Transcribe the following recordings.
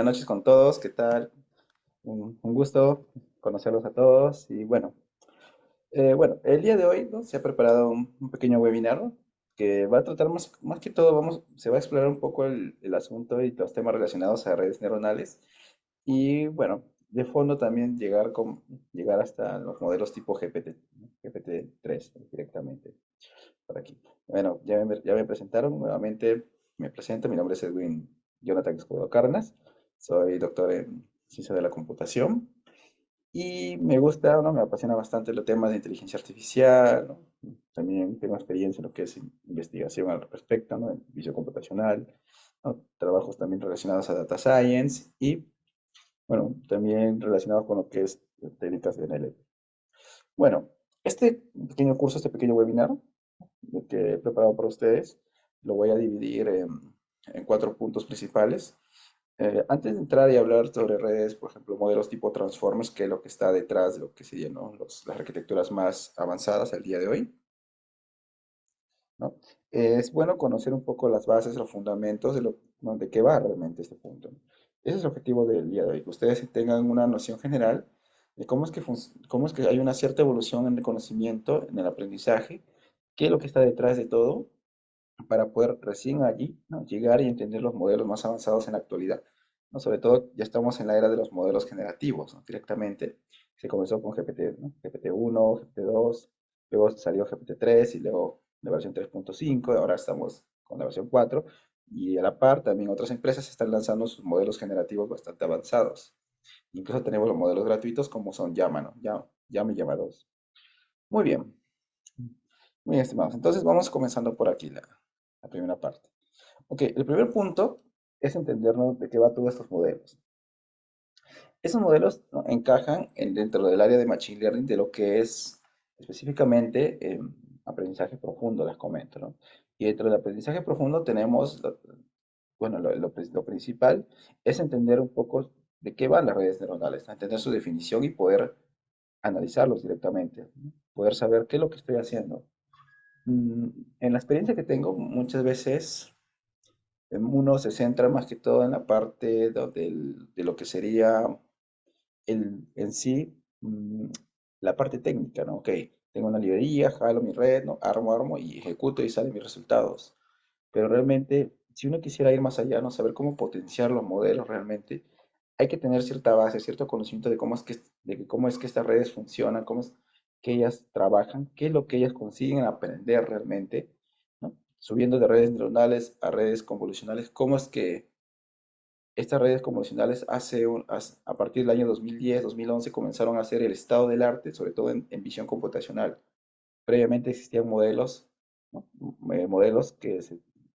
Buenas noches con todos, ¿qué tal? Un gusto conocerlos a todos. Y bueno, el día de hoy, ¿no? Se ha preparado un pequeño webinar, ¿no? Que va a tratar más que todo, se va a explorar un poco el asunto y los temas relacionados a redes neuronales. Y bueno, de fondo también llegar hasta los modelos tipo GPT, ¿no? GPT-3 directamente por aquí. Bueno, ya me presentaron, nuevamente me presento, mi nombre es Edwin Jonathan Escobedo Cárdenas, soy doctor en ciencia de la computación y me gusta, ¿no? Me apasiona bastante los temas de inteligencia artificial, ¿no? También tengo experiencia en lo que es investigación al respecto, ¿no? En visión computacional, ¿no? Trabajos también relacionados a data science y, bueno, también relacionados con lo que es técnicas de NLP. Bueno, este pequeño curso, este pequeño webinar que he preparado para ustedes, lo voy a dividir en cuatro puntos principales. Antes de entrar y hablar sobre redes, por ejemplo, modelos tipo Transformers, que es lo que está detrás de lo que serían, ¿no? Las arquitecturas más avanzadas al día de hoy, ¿no? Es bueno conocer un poco las bases, los fundamentos ¿no? de qué va realmente este punto, ¿no? Ese es el objetivo del día de hoy, que ustedes tengan una noción general de cómo es que hay una cierta evolución en el conocimiento, en el aprendizaje, qué es lo que está detrás de todo para poder recién allí, ¿no? llegar y entender los modelos más avanzados en la actualidad, ¿no? Sobre todo, ya estamos en la era de los modelos generativos, ¿no? Directamente. Se comenzó con GPT, ¿no? GPT-1, GPT-2, luego salió GPT-3 y luego la versión 3.5, ahora estamos con la versión 4, y a la par también otras empresas están lanzando sus modelos generativos bastante avanzados. Incluso tenemos los modelos gratuitos como son Llama, ¿no? Llama y Llama 2. Muy bien, muy bien, estimados. Entonces vamos comenzando por aquí la primera parte. Ok, el primer punto es entendernos de qué va todos estos modelos. Esos modelos, ¿no? encajan dentro del área de Machine Learning de lo que es específicamente aprendizaje profundo, les comento, ¿no? Y dentro del aprendizaje profundo tenemos, bueno, lo principal es entender un poco de qué van las redes neuronales, ¿no? Entender su definición y poder analizarlos directamente, ¿no? Poder saber qué es lo que estoy haciendo. Mm, En la experiencia que tengo, muchas veces uno se centra más que todo en la parte de lo que sería en sí la parte técnica, ¿no? Ok, tengo una librería, jalo mi red, ¿no? Armo y ejecuto y salen mis resultados. Pero realmente, si uno quisiera ir más allá, ¿no? Saber cómo potenciar los modelos realmente, hay que tener cierta base, cierto conocimiento de cómo es que estas redes funcionan, cómo es que ellas trabajan, qué es lo que ellas consiguen aprender realmente, ¿no? Subiendo de redes neuronales a redes convolucionales, cómo es que estas redes convolucionales a partir del año 2010, 2011 comenzaron a ser el estado del arte, sobre todo en visión computacional. Previamente existían modelos, ¿no? Modelos que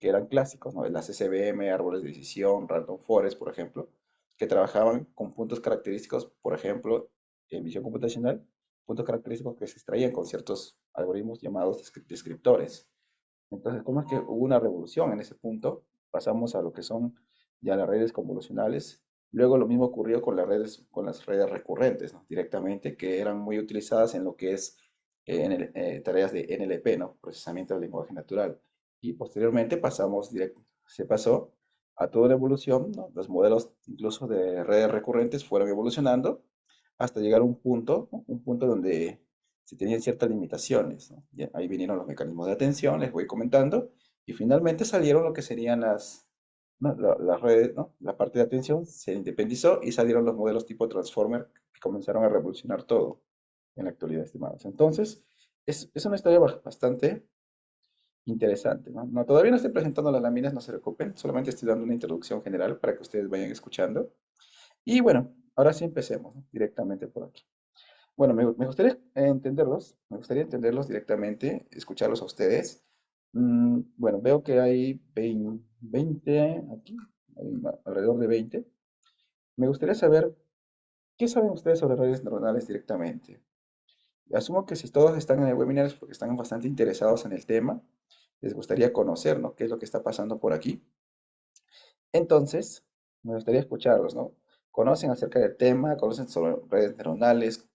eran clásicos, ¿no? Las SVM, árboles de decisión, Random Forest, por ejemplo, que trabajaban con puntos característicos, por ejemplo, en visión computacional, puntos característicos que se extraían con ciertos algoritmos llamados descriptores. Entonces, ¿cómo es que hubo una revolución en ese punto? Pasamos a lo que son ya las redes convolucionales. Luego lo mismo ocurrió con las redes recurrentes, ¿no? Directamente, que eran muy utilizadas en lo que es tareas de NLP, ¿no? Procesamiento del lenguaje natural. Y posteriormente se pasó a toda la evolución, ¿no? Los modelos incluso de redes recurrentes fueron evolucionando hasta llegar a un punto, ¿no? Un punto donde se tenían ciertas limitaciones, ¿no? Y ahí vinieron los mecanismos de atención, les voy comentando, y finalmente salieron lo que serían ¿no? Las redes, ¿no? La parte de atención se independizó y salieron los modelos tipo Transformer que comenzaron a revolucionar todo en la actualidad, estimados. Entonces, es una historia bastante interesante, ¿no? Todavía no estoy presentando las láminas, no se preocupen, solamente estoy dando una introducción general para que ustedes vayan escuchando. Y bueno, ahora sí empecemos, ¿no? Directamente por aquí. Bueno, me gustaría me gustaría entenderlos directamente, escucharlos a ustedes. Bueno, veo que hay 20 aquí, alrededor de 20. Me gustaría saber, ¿qué saben ustedes sobre redes neuronales directamente? Asumo que si todos están en el webinar es porque están bastante interesados en el tema, les gustaría conocer, ¿no? ¿Qué es lo que está pasando por aquí? Entonces, me gustaría escucharlos, ¿no? ¿Conocen acerca del tema? ¿Conocen sobre redes neuronales?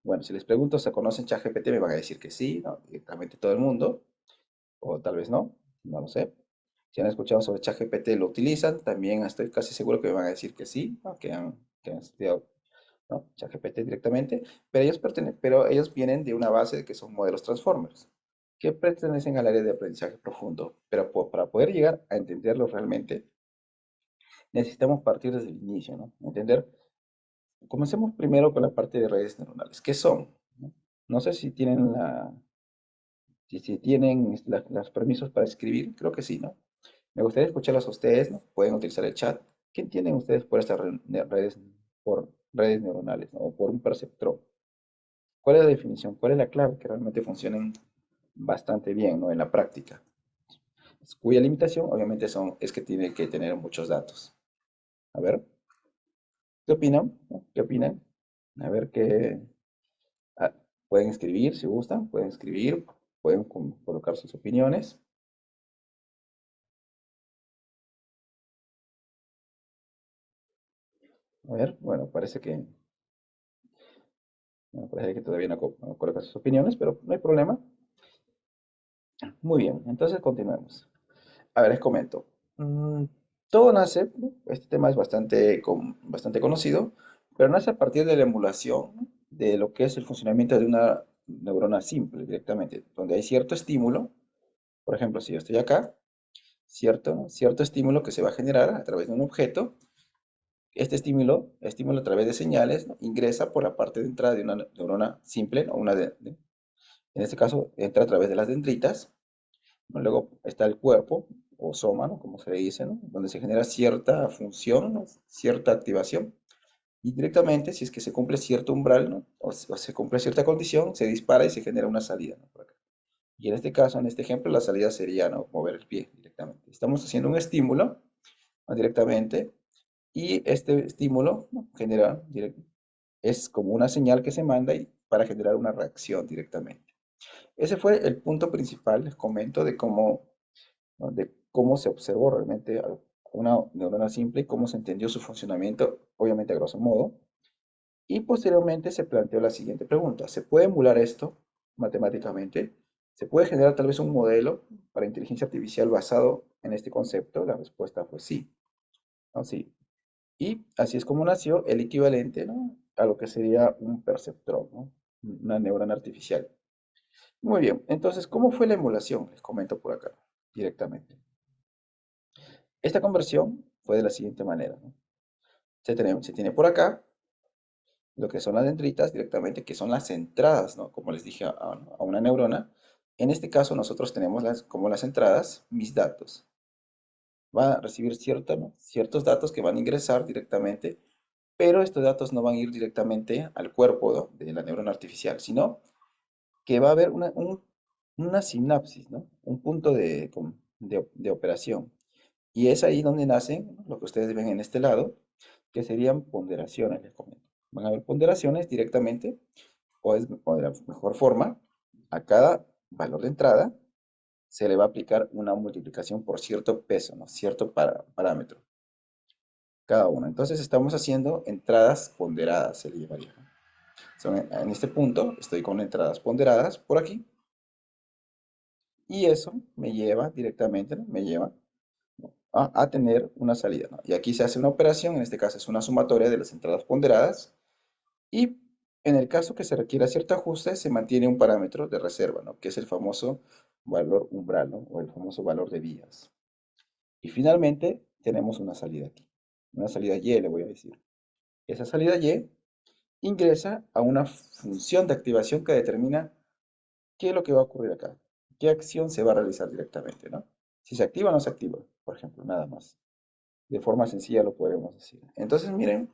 Bueno, si les pregunto, ¿se conocen ChatGPT? Me van a decir que sí, ¿no? Directamente todo el mundo, o tal vez no, no lo sé. Si han escuchado sobre ChatGPT, lo utilizan, también estoy casi seguro que me van a decir que sí, ¿no? Que han estudiado, ¿no? ChatGPT directamente, pero ellos vienen de una base de que son modelos Transformers, que pertenecen al área de aprendizaje profundo. Pero para poder llegar a entenderlo realmente, necesitamos partir desde el inicio, ¿no? Entender. Comencemos primero con la parte de redes neuronales. ¿Qué son? ¿No? No sé si tienen si tienen los permisos para escribir, creo que sí, ¿no? Me gustaría escucharlos a ustedes, ¿no? Pueden utilizar el chat. ¿Qué entienden ustedes por estas por redes neuronales, ¿no? O por un perceptrón? ¿Cuál es la definición? ¿Cuál es la clave que realmente funcionen bastante bien, ¿no? En la práctica. Cuya limitación, obviamente, es que tiene que tener muchos datos. A ver, ¿qué opinan? ¿No? ¿Qué opinan? A ver ah, pueden escribir si gustan, pueden escribir, pueden colocar sus opiniones. A ver, bueno, parece que todavía no coloca sus opiniones, pero no hay problema. Muy bien, entonces continuemos. A ver, les comento. Mm, Todo nace, ¿no? Este tema es bastante conocido, pero nace a partir de la emulación, ¿no? De lo que es el funcionamiento de una neurona simple directamente, donde hay cierto estímulo. Por ejemplo, si yo estoy acá, cierto estímulo que se va a generar a través de un objeto. Este estímulo a través de señales, ¿no? Ingresa por la parte de entrada de una neurona simple, ¿no? En este caso, entra a través de las dendritas, ¿no? Luego está el cuerpo, o soma, ¿no? Como se le dice, ¿no? Donde se genera cierta función, ¿no? Cierta activación. Y directamente, si es que se cumple cierto umbral, ¿no? O se cumple cierta condición, se dispara y se genera una salida, ¿no? Por acá. Y en este caso, en este ejemplo, la salida sería, ¿no? Mover el pie directamente. Estamos haciendo un estímulo, ¿no? Directamente, y este estímulo, ¿no? Es como una señal que se manda para generar una reacción directamente. Ese fue el punto principal, les comento, ¿no? De cómo se observó realmente a una neurona simple y cómo se entendió su funcionamiento, obviamente a grosso modo. Y posteriormente se planteó la siguiente pregunta: ¿se puede emular esto matemáticamente? ¿Se puede generar tal vez un modelo para inteligencia artificial basado en este concepto? La respuesta fue sí, ¿no? Sí. Y así es como nació el equivalente, ¿no? A lo que sería un perceptrón, ¿no? Una neurona artificial. Muy bien, entonces, ¿cómo fue la emulación? Les comento por acá, directamente. Esta conversión fue de la siguiente manera, ¿no? Se tiene por acá lo que son las dendritas directamente, que son las entradas, ¿no? Como les dije a una neurona. En este caso, nosotros tenemos como las entradas, mis datos. Va a recibir ¿no? Ciertos datos que van a ingresar directamente, pero estos datos no van a ir directamente al cuerpo, ¿no? De la neurona artificial, sino que va a haber una sinapsis, ¿no? Un punto de operación. Y es ahí donde nacen, ¿no? Lo que ustedes ven en este lado, que serían ponderaciones, les comento. Van a haber ponderaciones directamente, o de la mejor forma, a cada valor de entrada se le va a aplicar una multiplicación por cierto peso, ¿no? Cierto parámetro, cada uno. Entonces estamos haciendo entradas ponderadas, se le llamaría, ¿no? En este punto estoy con entradas ponderadas por aquí, y eso me lleva directamente, ¿no? Me lleva, ¿no? A tener una salida, ¿no? Y aquí se hace una operación, en este caso es una sumatoria de las entradas ponderadas, y en el caso que se requiera cierto ajuste, se mantiene un parámetro de reserva, ¿no? Que es el famoso valor umbral, ¿no? O el famoso valor de vías. Y finalmente tenemos una salida aquí, una salida Y, le voy a decir. Esa salida Y ingresa a una función de activación que determina qué es lo que va a ocurrir acá, qué acción se va a realizar directamente, ¿no? Si se activa o no se activa, por ejemplo, nada más. De forma sencilla lo podremos decir. Entonces, miren,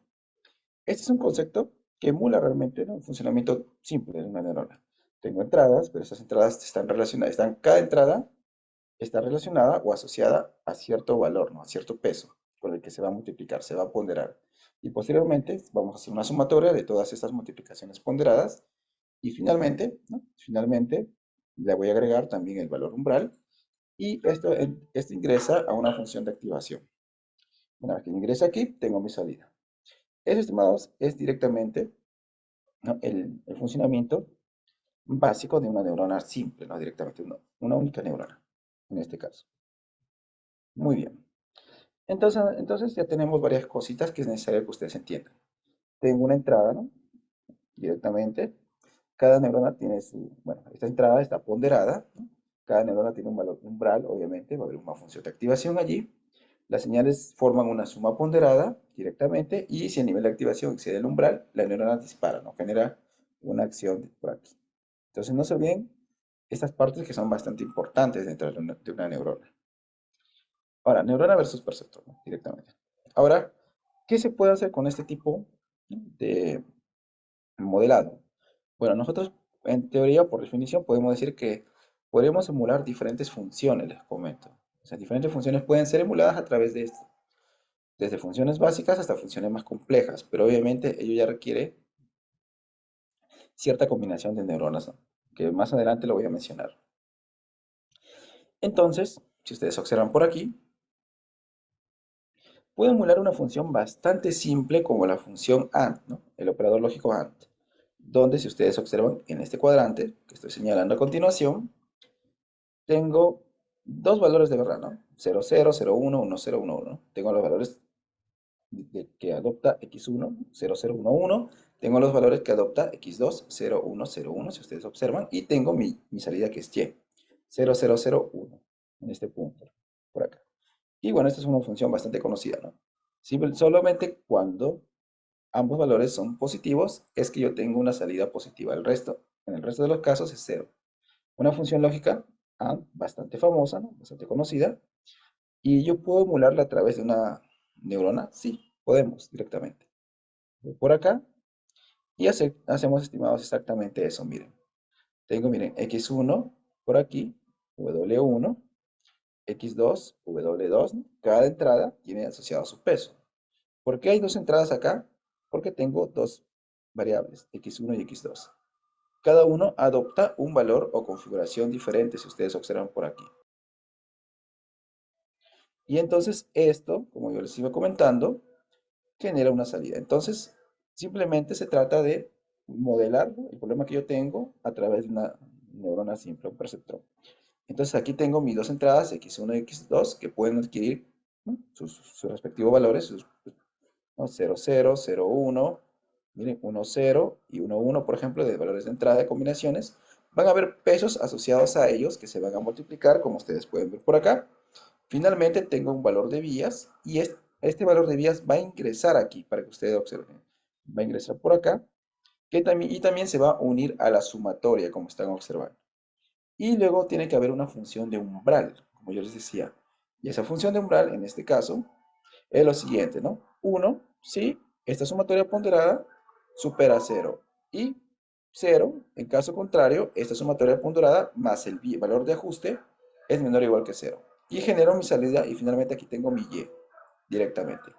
este es un concepto que emula realmente, ¿no? Un funcionamiento simple de una neurona. Tengo entradas, pero esas entradas están relacionadas, cada entrada está relacionada o asociada a cierto valor, ¿no? A cierto peso con el que se va a multiplicar, se va a ponderar. Y posteriormente vamos a hacer una sumatoria de todas estas multiplicaciones ponderadas y finalmente, ¿no? Finalmente le voy a agregar también el valor umbral y esto ingresa a una función de activación. Una vez que ingresa aquí, tengo mi salida. Eso, estimados, es directamente, ¿no? El funcionamiento básico de una neurona simple, ¿no? Directamente una única neurona, en este caso. Muy bien. Entonces ya tenemos varias cositas que es necesario que ustedes entiendan. Tengo una entrada, ¿no? Directamente. Cada neurona tiene su, bueno, esta entrada está ponderada, ¿no? Cada neurona tiene un valor umbral, obviamente, va a haber una función de activación allí. Las señales forman una suma ponderada directamente y si el nivel de activación excede el umbral, la neurona dispara, ¿no? Genera una acción por aquí. Entonces no se olviden estas partes que son bastante importantes dentro de una neurona. Ahora, neurona versus perceptor, ¿no? Directamente. Ahora, ¿qué se puede hacer con este tipo, ¿no?, de modelado? Bueno, nosotros en teoría, por definición, podemos decir que podemos emular diferentes funciones, les comento. O sea, diferentes funciones pueden ser emuladas a través de esto, desde funciones básicas hasta funciones más complejas, pero obviamente ello ya requiere cierta combinación de neuronas, ¿no?, que más adelante lo voy a mencionar. Entonces, si ustedes observan por aquí, puedo emular una función bastante simple como la función AND, ¿no?, el operador lógico AND, donde si ustedes observan en este cuadrante que estoy señalando a continuación, tengo dos valores de verdad, ¿no? 0, 0, 0, 1, 1, 0, 1, 1. Tengo los valores que adopta x1, 0, 0, 1, 1. Tengo los valores que adopta x2, 0, 1, 0, 1, si ustedes observan. Y tengo mi salida que es y, 0, 0, 0, 1, en este punto, por acá. Y bueno, esta es una función bastante conocida, ¿no? Solamente cuando ambos valores son positivos es que yo tengo una salida positiva. En el resto de los casos es cero. Una función lógica bastante famosa, ¿no?, bastante conocida. ¿Y yo puedo emularla a través de una neurona? Sí, podemos directamente. Voy por acá y hacemos estimados exactamente eso. Miren, tengo, miren, x1 por aquí, w1, x2, w2, ¿no? Cada entrada tiene asociado su peso. ¿Por qué hay dos entradas acá? Porque tengo dos variables, x1 y x2. Cada uno adopta un valor o configuración diferente, si ustedes observan por aquí. Y entonces esto, como yo les iba comentando, genera una salida. Entonces, simplemente se trata de modelar, ¿no?, el problema que yo tengo a través de una neurona simple, un perceptrón. Entonces aquí tengo mis dos entradas, x1 y x2, que pueden adquirir, ¿no?, sus respectivos valores, ¿no?, 0, 0, 0, 1, miren, 1, 0 y 1, 1, por ejemplo, de valores de entrada de combinaciones. Van a haber pesos asociados a ellos que se van a multiplicar, como ustedes pueden ver por acá. Finalmente tengo un valor de vías y este valor de vías va a ingresar aquí para que ustedes observen. Va a ingresar por acá y también se va a unir a la sumatoria, como están observando. Y luego tiene que haber una función de umbral, como yo les decía. Y esa función de umbral, en este caso, es lo siguiente, ¿no? 1, si esta sumatoria ponderada supera 0. Y 0, en caso contrario, esta sumatoria ponderada más el valor de ajuste es menor o igual que 0. Y genero mi salida y finalmente aquí tengo mi y directamente.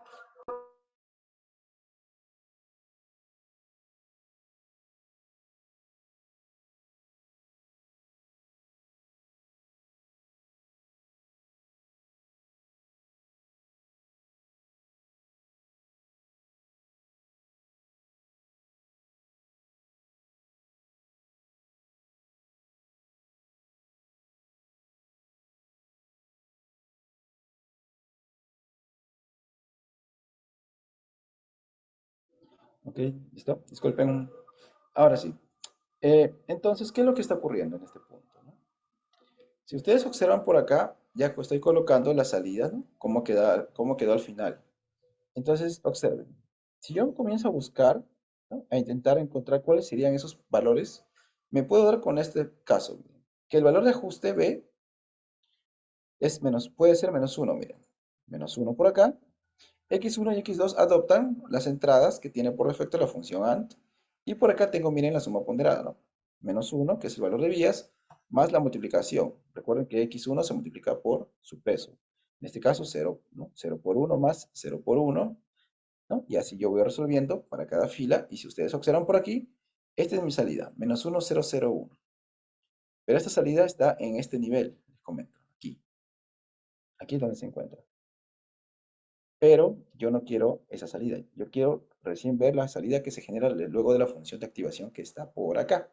¿Ok? ¿Listo? Disculpen. Ahora sí. Entonces, ¿qué es lo que está ocurriendo en este punto, ¿no? Si ustedes observan por acá, ya estoy colocando la salida, ¿no? Cómo quedó al final. Entonces, observen. Si yo comienzo a buscar, ¿no?, a intentar encontrar cuáles serían esos valores, me puedo dar con este caso, miren, que el valor de ajuste B puede ser -1, miren. -1 por acá. X1 y X2 adoptan las entradas que tiene por defecto la función AND. Y por acá tengo, miren, la suma ponderada, ¿no? -1, que es el valor de vías, más la multiplicación. Recuerden que X1 se multiplica por su peso. En este caso, 0, ¿no? 0 por 1 más 0 por 1, ¿no? Y así yo voy resolviendo para cada fila. Y si ustedes observan por aquí, esta es mi salida, -1, 0, 0, 1. Pero esta salida está en este nivel, les comento, aquí. Aquí es donde se encuentra. Pero yo no quiero esa salida. Yo quiero recién ver la salida que se genera luego de la función de activación que está por acá.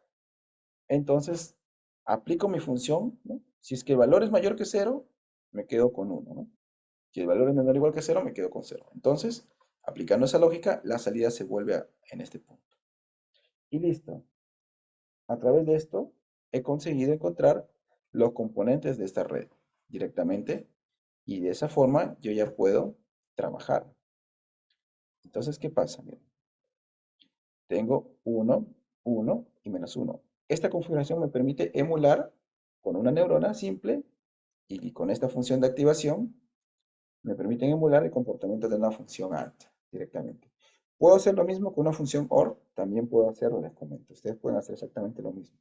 Entonces, aplico mi función, ¿no? Si es que el valor es mayor que 0, me quedo con 1, ¿no? Si el valor es menor o igual que cero, me quedo con cero. Entonces, aplicando esa lógica, la salida se vuelve en este punto. Y listo. A través de esto, he conseguido encontrar los componentes de esta red directamente y de esa forma yo ya puedo trabajar. Entonces, ¿qué pasa? Miren, tengo uno, uno y menos uno. Esta configuración me permite emular con una neurona simple y con esta función de activación me permiten emular el comportamiento de una función AND directamente. Puedo hacer lo mismo con una función OR, también puedo hacerlo, les comento. Ustedes pueden hacer exactamente lo mismo.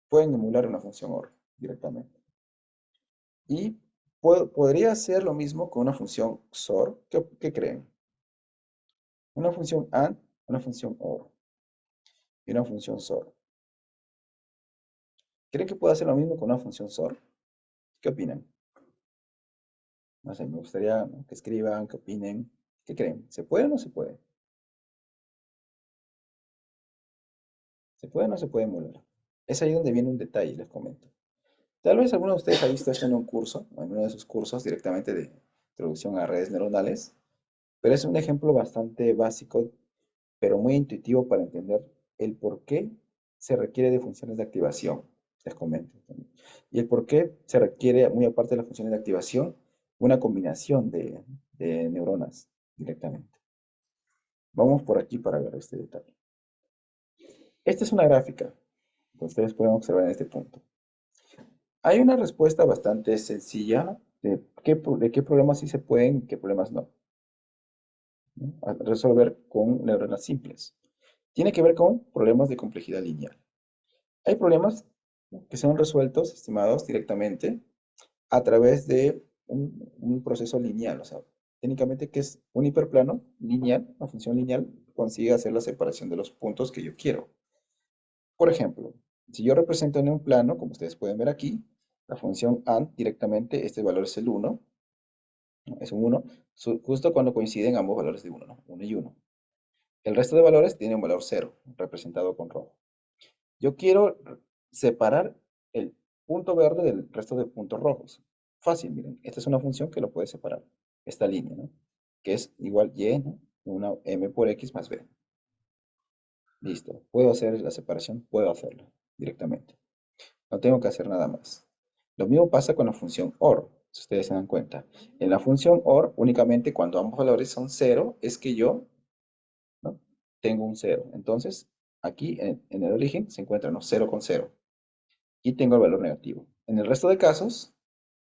Pueden emular una función OR directamente. Y podría hacer lo mismo con una función XOR. ¿Qué creen? Una función AND, una función OR y una función XOR. ¿Creen que puedo hacer lo mismo con una función XOR? ¿Qué opinan? No sé, me gustaría, ¿no?, que escriban, que opinen. ¿Qué creen? ¿Se puede o no se puede? ¿Se puede o no se puede emular? Es ahí donde viene un detalle, les comento. Tal vez alguno de ustedes ha visto esto en un curso, o en uno de sus cursos directamente de introducción a redes neuronales, pero es un ejemplo bastante básico, pero muy intuitivo para entender el por qué se requiere de funciones de activación. Les comento. Y el por qué se requiere, muy aparte de las funciones de activación, una combinación de neuronas directamente. Vamos por aquí para ver este detalle. Esta es una gráfica que ustedes pueden observar en este punto. Hay una respuesta bastante sencilla de qué problemas sí se pueden y qué problemas no, ¿no?, a resolver con neuronas simples. Tiene que ver con problemas de complejidad lineal. Hay problemas que son resueltos, estimados, directamente a través de un proceso lineal. O sea, técnicamente que es un hiperplano lineal, una función lineal, consigue hacer la separación de los puntos que yo quiero. Por ejemplo, si yo represento en un plano, como ustedes pueden ver aquí, la función AND directamente, este valor es el 1, ¿no? Es un 1, justo cuando coinciden ambos valores de 1, ¿no? 1 y 1. El resto de valores tiene un valor 0, representado con rojo. Yo quiero separar el punto verde del resto de puntos rojos. Fácil, miren, esta es una función que lo puede separar, esta línea, ¿no?, que es igual y, ¿no?, una m por x más b. Listo, puedo hacer la separación, puedo hacerlo directamente. No tengo que hacer nada más. Lo mismo pasa con la función OR, si ustedes se dan cuenta. En la función OR, únicamente cuando ambos valores son 0, es que yo, ¿no?, tengo un 0. Entonces, aquí en el origen se encuentra, ¿no?, 0 con 0. Y tengo el valor negativo. En el resto de casos,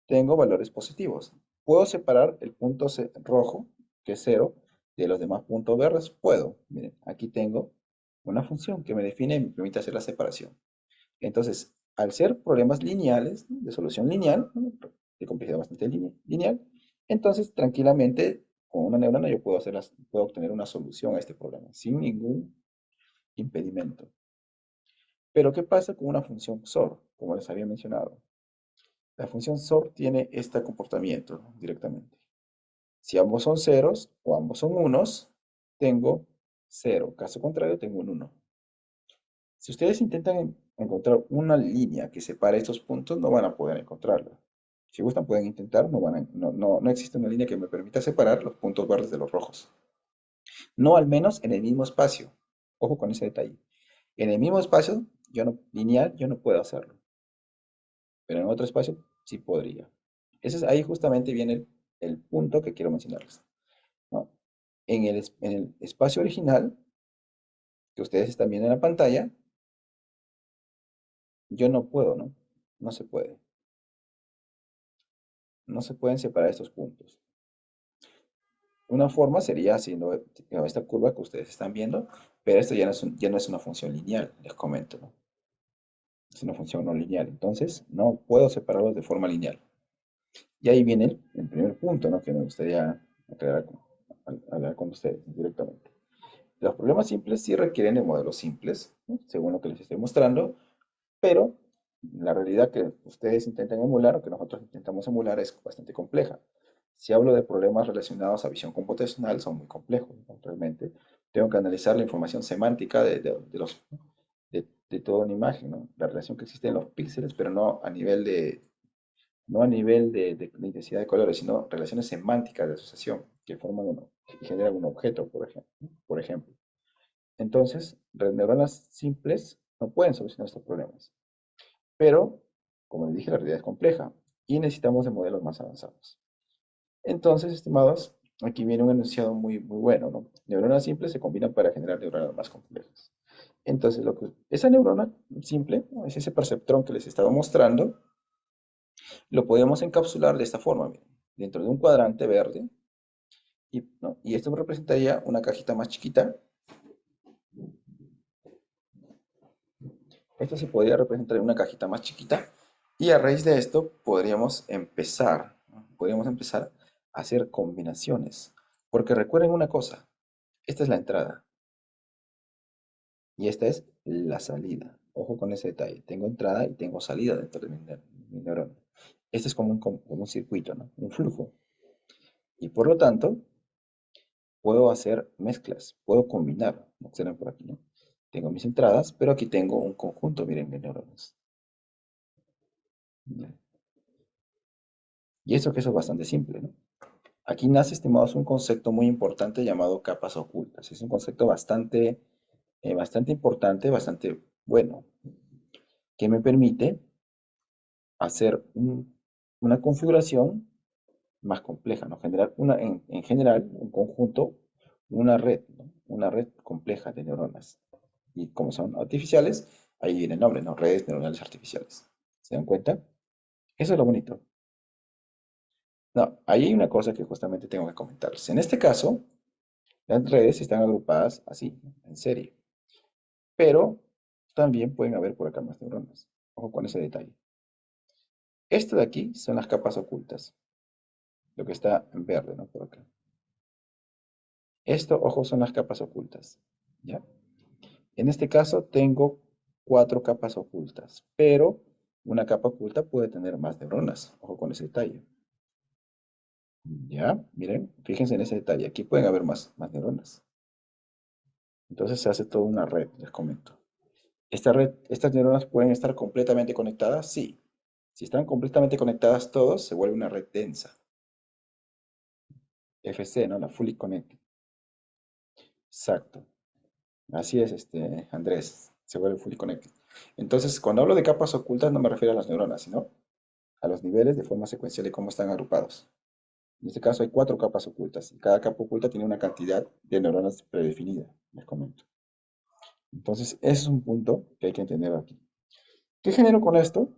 tengo valores positivos. ¿Puedo separar el punto rojo, que es 0, de los demás puntos verdes? Puedo. Miren, aquí tengo una función que me define y me permite hacer la separación. Entonces, al ser problemas lineales, ¿no?, de solución lineal, ¿no?, de complejidad bastante lineal, entonces tranquilamente con una neurona yo puedo obtener una solución a este problema sin ningún impedimento. Pero ¿qué pasa con una función XOR? Como les había mencionado. La función sort tiene este comportamiento, ¿no?, directamente. Si ambos son ceros o ambos son unos, tengo 0. Caso contrario, tengo un 1. Si ustedes intentan encontrar una línea que separe estos puntos, no van a poder encontrarla. Si gustan, pueden intentar, no existe una línea que me permita separar los puntos verdes de los rojos. No al menos en el mismo espacio. Ojo con ese detalle. En el mismo espacio lineal, yo no puedo hacerlo. Pero en otro espacio sí podría. Ahí justamente viene el punto que quiero mencionarles, ¿no? En el espacio original que ustedes están viendo en la pantalla, yo no puedo, ¿no? No se puede. No se pueden separar estos puntos. Una forma sería haciendo esta curva que ustedes están viendo, pero esto ya no es una función lineal, les comento, ¿no? Es una función no lineal. Entonces, no puedo separarlos de forma lineal. Y ahí viene el primer punto, ¿no?, que me gustaría hablar con ustedes directamente. Los problemas simples sí requieren de modelos simples, ¿no?, según lo que les estoy mostrando, pero la realidad que ustedes intentan emular o que nosotros intentamos emular es bastante compleja. Si hablo de problemas relacionados a visión computacional, son muy complejos, ¿no?, realmente. Tengo que analizar la información semántica de toda una imagen, ¿no?, la relación que existe en los píxeles, pero no a nivel no a nivel de intensidad de colores, sino relaciones semánticas de asociación que forman uno, que generan un objeto, por ejemplo, ¿no? Por ejemplo. Entonces, las neuronas simples no pueden solucionar estos problemas. Pero, como les dije, la realidad es compleja y necesitamos de modelos más avanzados. Entonces, estimados, aquí viene un enunciado muy bueno, ¿no? Neuronas simples se combinan para generar neuronas más complejas. Entonces, esa neurona simple, ¿no? Es ese perceptrón que les estaba mostrando, lo podemos encapsular de esta forma, miren, dentro de un cuadrante verde, y, ¿no? Y esto representaría una cajita más chiquita. Esto se podría representar en una cajita más chiquita, y a raíz de esto podríamos empezar, ¿no? Podríamos empezar a hacer combinaciones. Porque recuerden una cosa, esta es la entrada y esta es la salida. Ojo con ese detalle. Tengo entrada y tengo salida dentro de mi neurona. Este es como un circuito, ¿no? Un flujo. Y por lo tanto, puedo hacer mezclas, puedo combinar. Observen por aquí, ¿no? Tengo mis entradas, pero aquí tengo un conjunto, miren, de neuronas. Y eso es bastante simple, ¿no? Aquí nace, estimados, un concepto muy importante llamado capas ocultas. Es un concepto bastante importante, bastante bueno, que me permite hacer una configuración más compleja, ¿no? Generar en general, un conjunto, una red, ¿no? Una red compleja de neuronas. Y como son artificiales, ahí viene el nombre, ¿no? Redes neuronales artificiales. ¿Se dan cuenta? Eso es lo bonito. No, ahí hay una cosa que justamente tengo que comentarles. En este caso, las redes están agrupadas así, ¿no? En serie. Pero también pueden haber por acá más neuronas. Ojo con ese detalle. Esto de aquí son las capas ocultas, lo que está en verde, ¿no? Por acá. Esto, ojo, son las capas ocultas. ¿Ya? En este caso tengo 4 capas ocultas, pero una capa oculta puede tener más neuronas. Ojo con ese detalle. ¿Ya? Miren, fíjense en ese detalle. Aquí pueden haber más neuronas. Entonces se hace toda una red, les comento. Esta red, ¿estas neuronas pueden estar completamente conectadas? Sí. Si están completamente conectadas todos, se vuelve una red densa. FC, ¿no? La Fully Connected. Exacto. Así es, Andrés. Se vuelve Fully Connected. Entonces, cuando hablo de capas ocultas, no me refiero a las neuronas, sino a los niveles de forma secuencial y cómo están agrupados. En este caso hay 4 capas ocultas y cada capa oculta tiene una cantidad de neuronas predefinida, les comento. Entonces, ese es un punto que hay que entender aquí. ¿Qué genero con esto?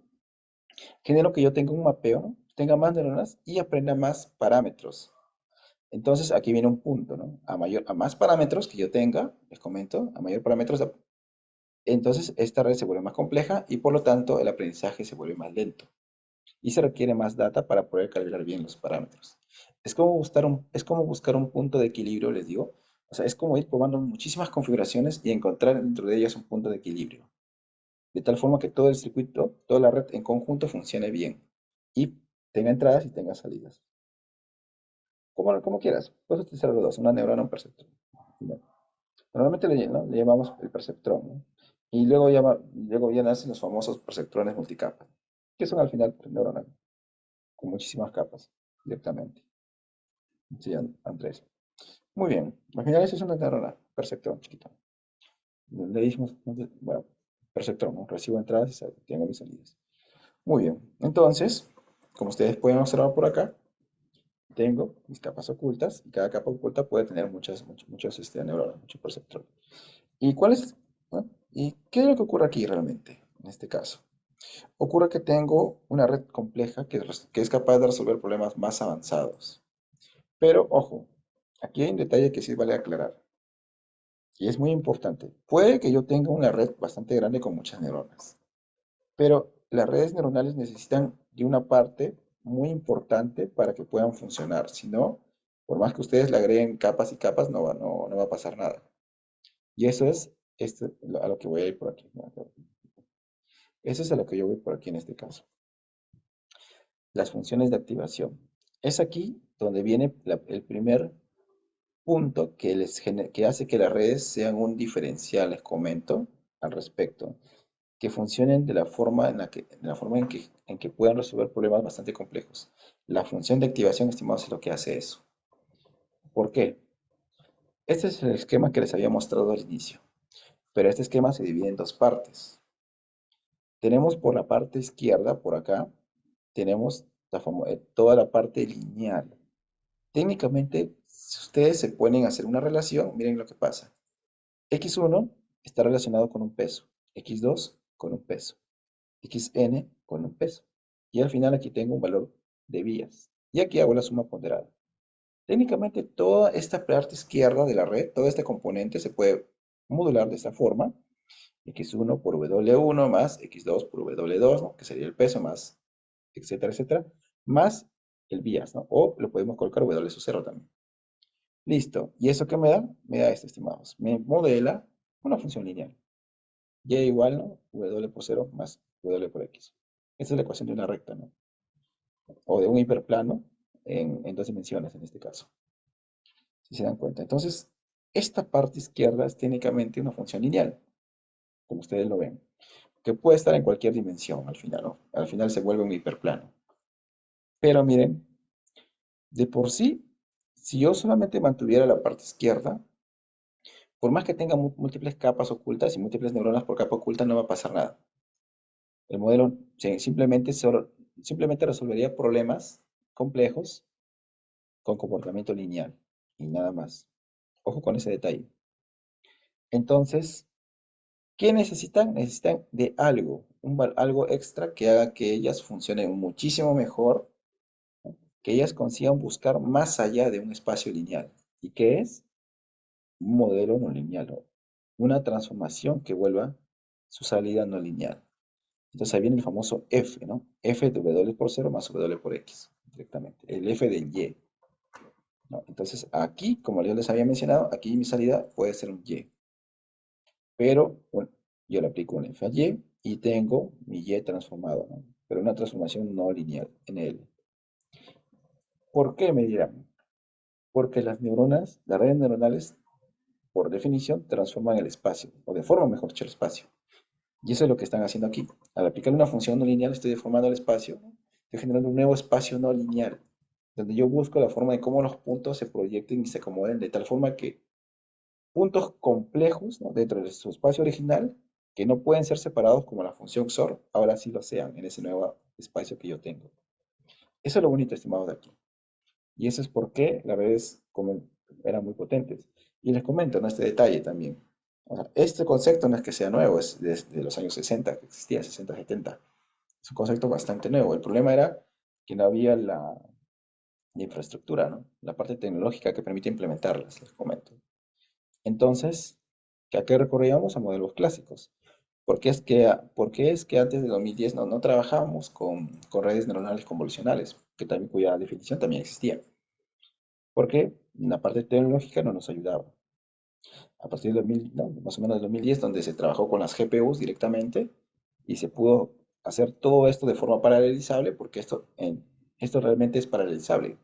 Genero que yo tenga un mapeo, ¿no? Tenga más neuronas y aprenda más parámetros. Entonces, aquí viene un punto, ¿no? A más parámetros que yo tenga, les comento, a mayor parámetros, entonces esta red se vuelve más compleja y por lo tanto el aprendizaje se vuelve más lento. Y se requiere más data para poder calibrar bien los parámetros. Es como buscar un punto de equilibrio, les digo. O sea, es como ir probando muchísimas configuraciones y encontrar dentro de ellas un punto de equilibrio. De tal forma que todo el circuito, toda la red en conjunto funcione bien. Y tenga entradas y tenga salidas. Como quieras. Puedes utilizar los dos, una neurona o un perceptrón. ¿No? Normalmente ¿no? Le llamamos el perceptrón, ¿no? Y luego ya nacen los famosos perceptrones multicapas, que son al final pues, neuronas con muchísimas capas directamente. Sí, Andrés. Muy bien. Al final eso es una neurona, perceptrón chiquito. Le dijimos, bueno, perceptrón, ¿no? Recibo entradas y tengo mis salidas. Muy bien. Entonces, como ustedes pueden observar por acá, tengo mis capas ocultas y cada capa oculta puede tener muchas neuronas, muchos perceptrones. ¿Y cuál es, ¿no? ¿Y qué es lo que ocurre aquí realmente, en este caso? Ocurre que tengo una red compleja que es capaz de resolver problemas más avanzados. Pero, ojo, aquí hay un detalle que sí vale aclarar, y es muy importante. Puede que yo tenga una red bastante grande con muchas neuronas, pero las redes neuronales necesitan de una parte muy importante para que puedan funcionar. Si no, por más que ustedes le agreguen capas y capas, no va a pasar nada. Y eso es a lo que voy a ir por aquí, ¿no? Eso es a lo que yo voy por aquí en este caso. Las funciones de activación. Es aquí donde viene el primer punto que hace que las redes sean un diferencial, les comento al respecto. que funcionen de la forma en que puedan resolver problemas bastante complejos. La función de activación, estimados, es lo que hace eso. ¿Por qué? Este es el esquema que les había mostrado al inicio, pero este esquema se divide en dos partes. Tenemos por la parte izquierda, por acá, tenemos toda la parte lineal. Técnicamente, si ustedes se ponen a hacer una relación, miren lo que pasa. X1 está relacionado con un peso, X2 con un peso, Xn con un peso. Y al final aquí tengo un valor de vías. Y aquí hago la suma ponderada. Técnicamente toda esta parte izquierda de la red, todo este componente se puede modular de esta forma. X1 por W1 más X2 por W2, ¿no? Que sería el peso más, etcétera, etcétera, más el vías, ¿no? O lo podemos colocar W sub 0 también. Listo. ¿Y eso qué me da? Me da esto, estimados. Me modela una función lineal. Y igual, ¿no? W por 0 más W por X. Esa es la ecuación de una recta, ¿no? O de un hiperplano en dos dimensiones en este caso, si se dan cuenta. Entonces, esta parte izquierda es técnicamente una función lineal, como ustedes lo ven, que puede estar en cualquier dimensión al final, ¿no? Al final se vuelve un hiperplano. Pero miren, de por sí, si yo solamente mantuviera la parte izquierda, por más que tenga múltiples capas ocultas y múltiples neuronas por capa oculta, no va a pasar nada. El modelo simplemente resolvería problemas complejos con comportamiento lineal y nada más. Ojo con ese detalle. Entonces, ¿qué necesitan? Necesitan de algo, algo extra que haga que ellas funcionen muchísimo mejor, que ellas consigan buscar más allá de un espacio lineal. ¿Y qué es? Un modelo no lineal, o una transformación que vuelva su salida no lineal. Entonces ahí viene el famoso F, ¿no? F de W por 0 más W por X, directamente. El F del Y, ¿no? Entonces aquí, como yo les había mencionado, aquí mi salida puede ser un Y. Pero bueno, yo le aplico un F a Y y tengo mi Y transformado, ¿no? Pero una transformación no lineal en él. ¿Por qué me dirán? Porque las redes neuronales, por definición, transforman el espacio, o deforman, mejor dicho, el espacio. Y eso es lo que están haciendo aquí. Al aplicar una función no lineal, estoy deformando el espacio, ¿no? Estoy generando un nuevo espacio no lineal, donde yo busco la forma de cómo los puntos se proyecten y se acomoden de tal forma que puntos complejos, ¿no? Dentro de su espacio original, que no pueden ser separados como la función XOR, ahora sí lo sean en ese nuevo espacio que yo tengo. Eso es lo bonito, estimados, de aquí. Y eso es por qué las redes eran muy potentes. Y les comento, ¿no? Este detalle también. O sea, este concepto no es que sea nuevo, es desde los años 60 que existía, 60, 70. Es un concepto bastante nuevo. El problema era que no había la infraestructura, ¿no? La parte tecnológica que permite implementarlas, les comento. Entonces, ¿a qué recurríamos? A modelos clásicos. ¿Por qué es que antes de 2010 no trabajábamos con redes neuronales convolucionales, que también, cuya definición también existía? Porque la parte tecnológica no nos ayudaba. A partir de 2000, no, más o menos de 2010, donde se trabajó con las GPUs directamente y se pudo hacer todo esto de forma paralelizable, porque esto realmente es paralelizable.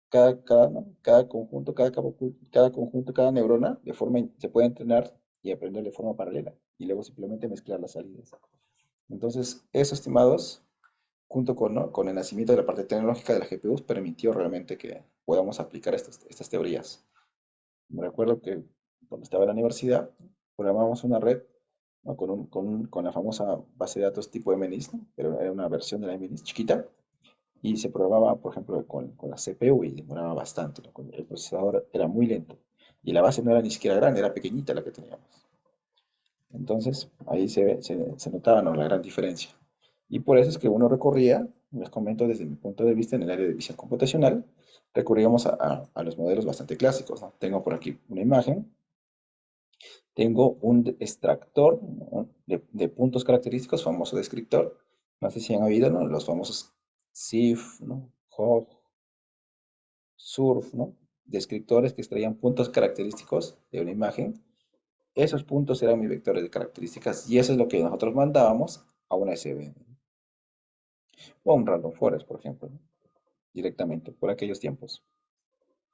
Cada conjunto, cada conjunto, cada neurona se puede entrenar y aprender de forma paralela y luego simplemente mezclar las salidas. Entonces, eso, estimados, junto con, ¿no? con el nacimiento de la parte tecnológica de las GPUs, permitió realmente que podamos aplicar estas teorías. Me recuerdo que cuando estaba en la universidad, programamos una red, ¿no? con la famosa base de datos tipo MNIS, ¿no? Pero era una versión de la MNIS chiquita, y se programaba, por ejemplo, con la CPU y demoraba bastante, ¿no? El procesador era muy lento y la base no era ni siquiera grande, era pequeñita la que teníamos. Entonces, ahí se notaba, ¿no? La gran diferencia. Y por eso es que uno recorría, les comento desde mi punto de vista en el área de visión computacional, recurríamos a los modelos bastante clásicos, ¿no? Tengo por aquí una imagen, tengo un extractor, ¿no? de puntos característicos, famoso descriptor. No sé si han oído, ¿no? Los famosos SIF, ¿no? HOG, surf, ¿no? Descriptores que extraían puntos característicos de una imagen. Esos puntos eran mis vectores de características y eso es lo que nosotros mandábamos a una SVM o a un Random Forest, por ejemplo, ¿no? Directamente, por aquellos tiempos.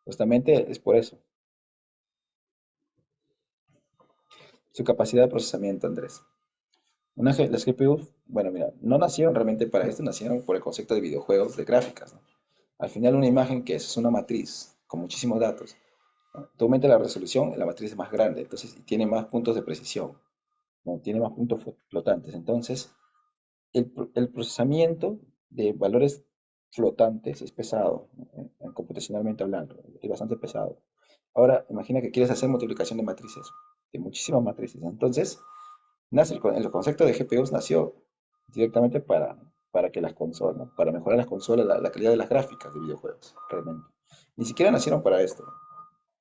Justamente es por eso. Su capacidad de procesamiento, Andrés. Las GPUs, bueno, mira, no nacieron realmente para esto, nacieron por el concepto de videojuegos de gráficas, ¿no? Al final una imagen que es una matriz con muchísimos datos, ¿no? Tú aumentas la resolución, la matriz es más grande, entonces y tiene más puntos de precisión, ¿no? Tiene más puntos flotantes. Entonces, el procesamiento de valores flotantes es pesado, ¿no? Computacionalmente hablando, es bastante pesado. Ahora, imagina que quieres hacer multiplicación de matrices, de muchísimas matrices. Entonces, el concepto de GPUs nació directamente para que las consolas, ¿no? Para mejorar las consolas, la calidad de las gráficas de videojuegos, realmente. Ni siquiera nacieron para esto.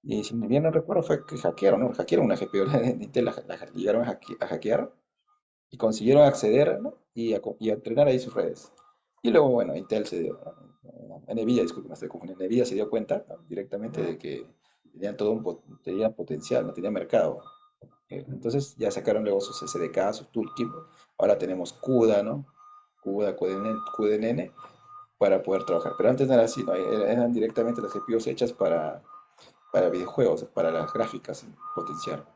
Y si bien no recuerdo, fue que hackearon, ¿no? Hackearon una GPU de Intel, llegaron a hackear y consiguieron acceder, ¿no? Y a entrenar ahí sus redes. Y luego, bueno, Intel se dio, Nvidia, disculpe, me estoy confundiendo, Nvidia se dio cuenta, ¿no? Directamente de que tenían todo tenían potencial, no tenía mercado. Entonces ya sacaron luego sus SDK, sus toolkit. Ahora tenemos CUDA, ¿no? CUDA, cuDNN, para poder trabajar. Pero antes no era así, ¿no? Eran directamente las GPUs hechas para videojuegos, para las gráficas potencial.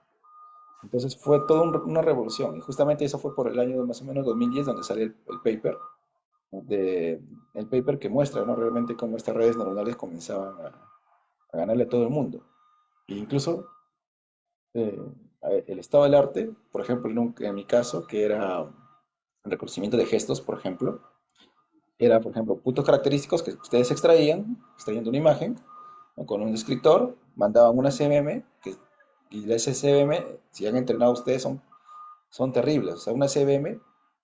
Entonces fue toda una revolución. Y justamente eso fue por el año más o menos 2010 donde sale el paper, ¿no? El paper que muestra, ¿no? Realmente cómo estas redes neuronales comenzaban a ganarle a todo el mundo. E incluso eh, el estado del arte, por ejemplo, en mi caso, que era el reconocimiento de gestos, por ejemplo, era, por ejemplo, puntos característicos que ustedes extrayendo una imagen, ¿no? Con un descriptor, mandaban una CMM, y la SCM, si han entrenado ustedes, son terribles. O sea, una CMM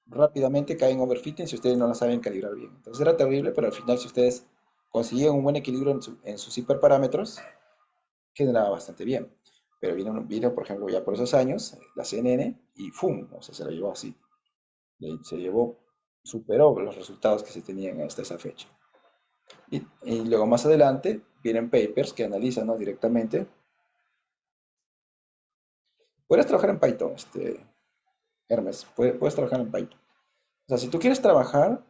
rápidamente cae en overfitting si ustedes no la saben calibrar bien. Entonces era terrible, pero al final, si ustedes conseguían un buen equilibrio en sus hiperparámetros, generaba bastante bien. Pero vino, por ejemplo, ya por esos años, la CNN y ¡fum! O sea, se la llevó así. Se llevó, superó los resultados que se tenían hasta esa fecha. Y luego más adelante vienen papers que analizan, ¿no? Directamente. Puedes trabajar en Python, Hermes, puedes trabajar en Python. O sea, si tú quieres trabajar,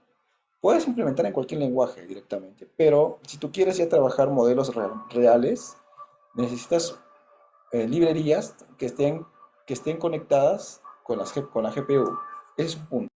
puedes implementar en cualquier lenguaje directamente, pero si tú quieres ya trabajar modelos reales, necesitas librerías que estén conectadas con la GPU. Ese es un punto.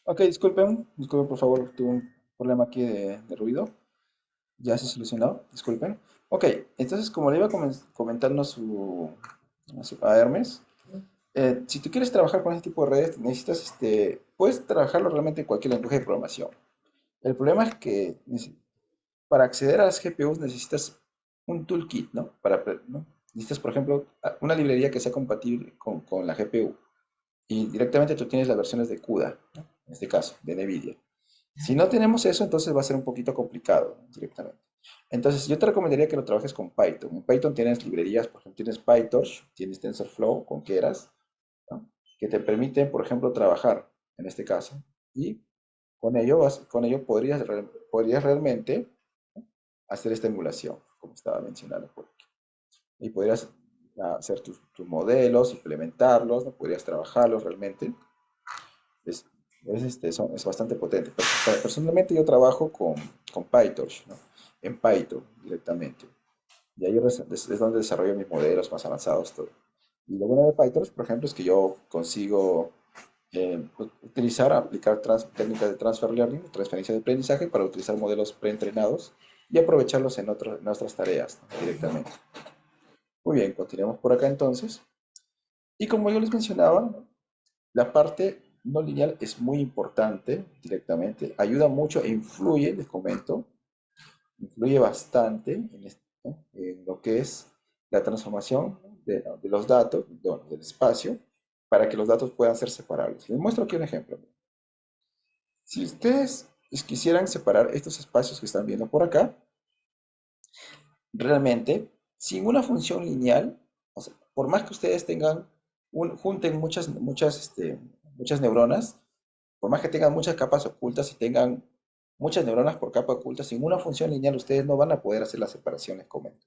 Ok, disculpen, por favor, tuve un problema aquí de ruido. Ya se solucionó, disculpen. Ok, entonces como le iba comentando a Hermes, si tú quieres trabajar con este tipo de redes, puedes trabajarlo realmente en cualquier lenguaje de programación. El problema es que para acceder a las GPUs necesitas un toolkit, ¿no? ¿No? Necesitas, por ejemplo, una librería que sea compatible con la GPU. y directamente tú tienes las versiones de CUDA, ¿no? En este caso, de NVIDIA. Si no tenemos eso, entonces va a ser un poquito complicado, ¿no? Directamente. Entonces, yo te recomendaría que lo trabajes con Python. En Python tienes librerías, por ejemplo, tienes PyTorch, tienes TensorFlow, con Keras, ¿no? Que te permiten, por ejemplo, trabajar, en este caso. Y con ello podrías realmente hacer esta emulación, como estaba mencionando por aquí. Y podrías hacer tus modelos, implementarlos, ¿no? Podrías trabajarlos realmente. Es, es bastante potente. Personalmente yo trabajo con PyTorch, ¿no? En Python directamente. Y ahí es donde desarrollo mis modelos más avanzados, todo. Y lo bueno de PyTorch, por ejemplo, es que yo consigo aplicar técnicas de transfer learning, transferencia de aprendizaje, para utilizar modelos preentrenados y aprovecharlos en otras tareas, ¿no? Directamente. Muy bien, continuemos por acá entonces. Y como yo les mencionaba, ¿no? La parte no lineal es muy importante directamente, ayuda mucho e influye, les comento, influye bastante en lo que es la transformación de los datos, del espacio, para que los datos puedan ser separables. Les muestro aquí un ejemplo. Si ustedes quisieran separar estos espacios que están viendo por acá, realmente, sin una función lineal, o sea, por más que ustedes junten muchas neuronas, por más que tengan muchas capas ocultas y tengan muchas neuronas por capa oculta, sin una función lineal ustedes no van a poder hacer las separaciones como esto.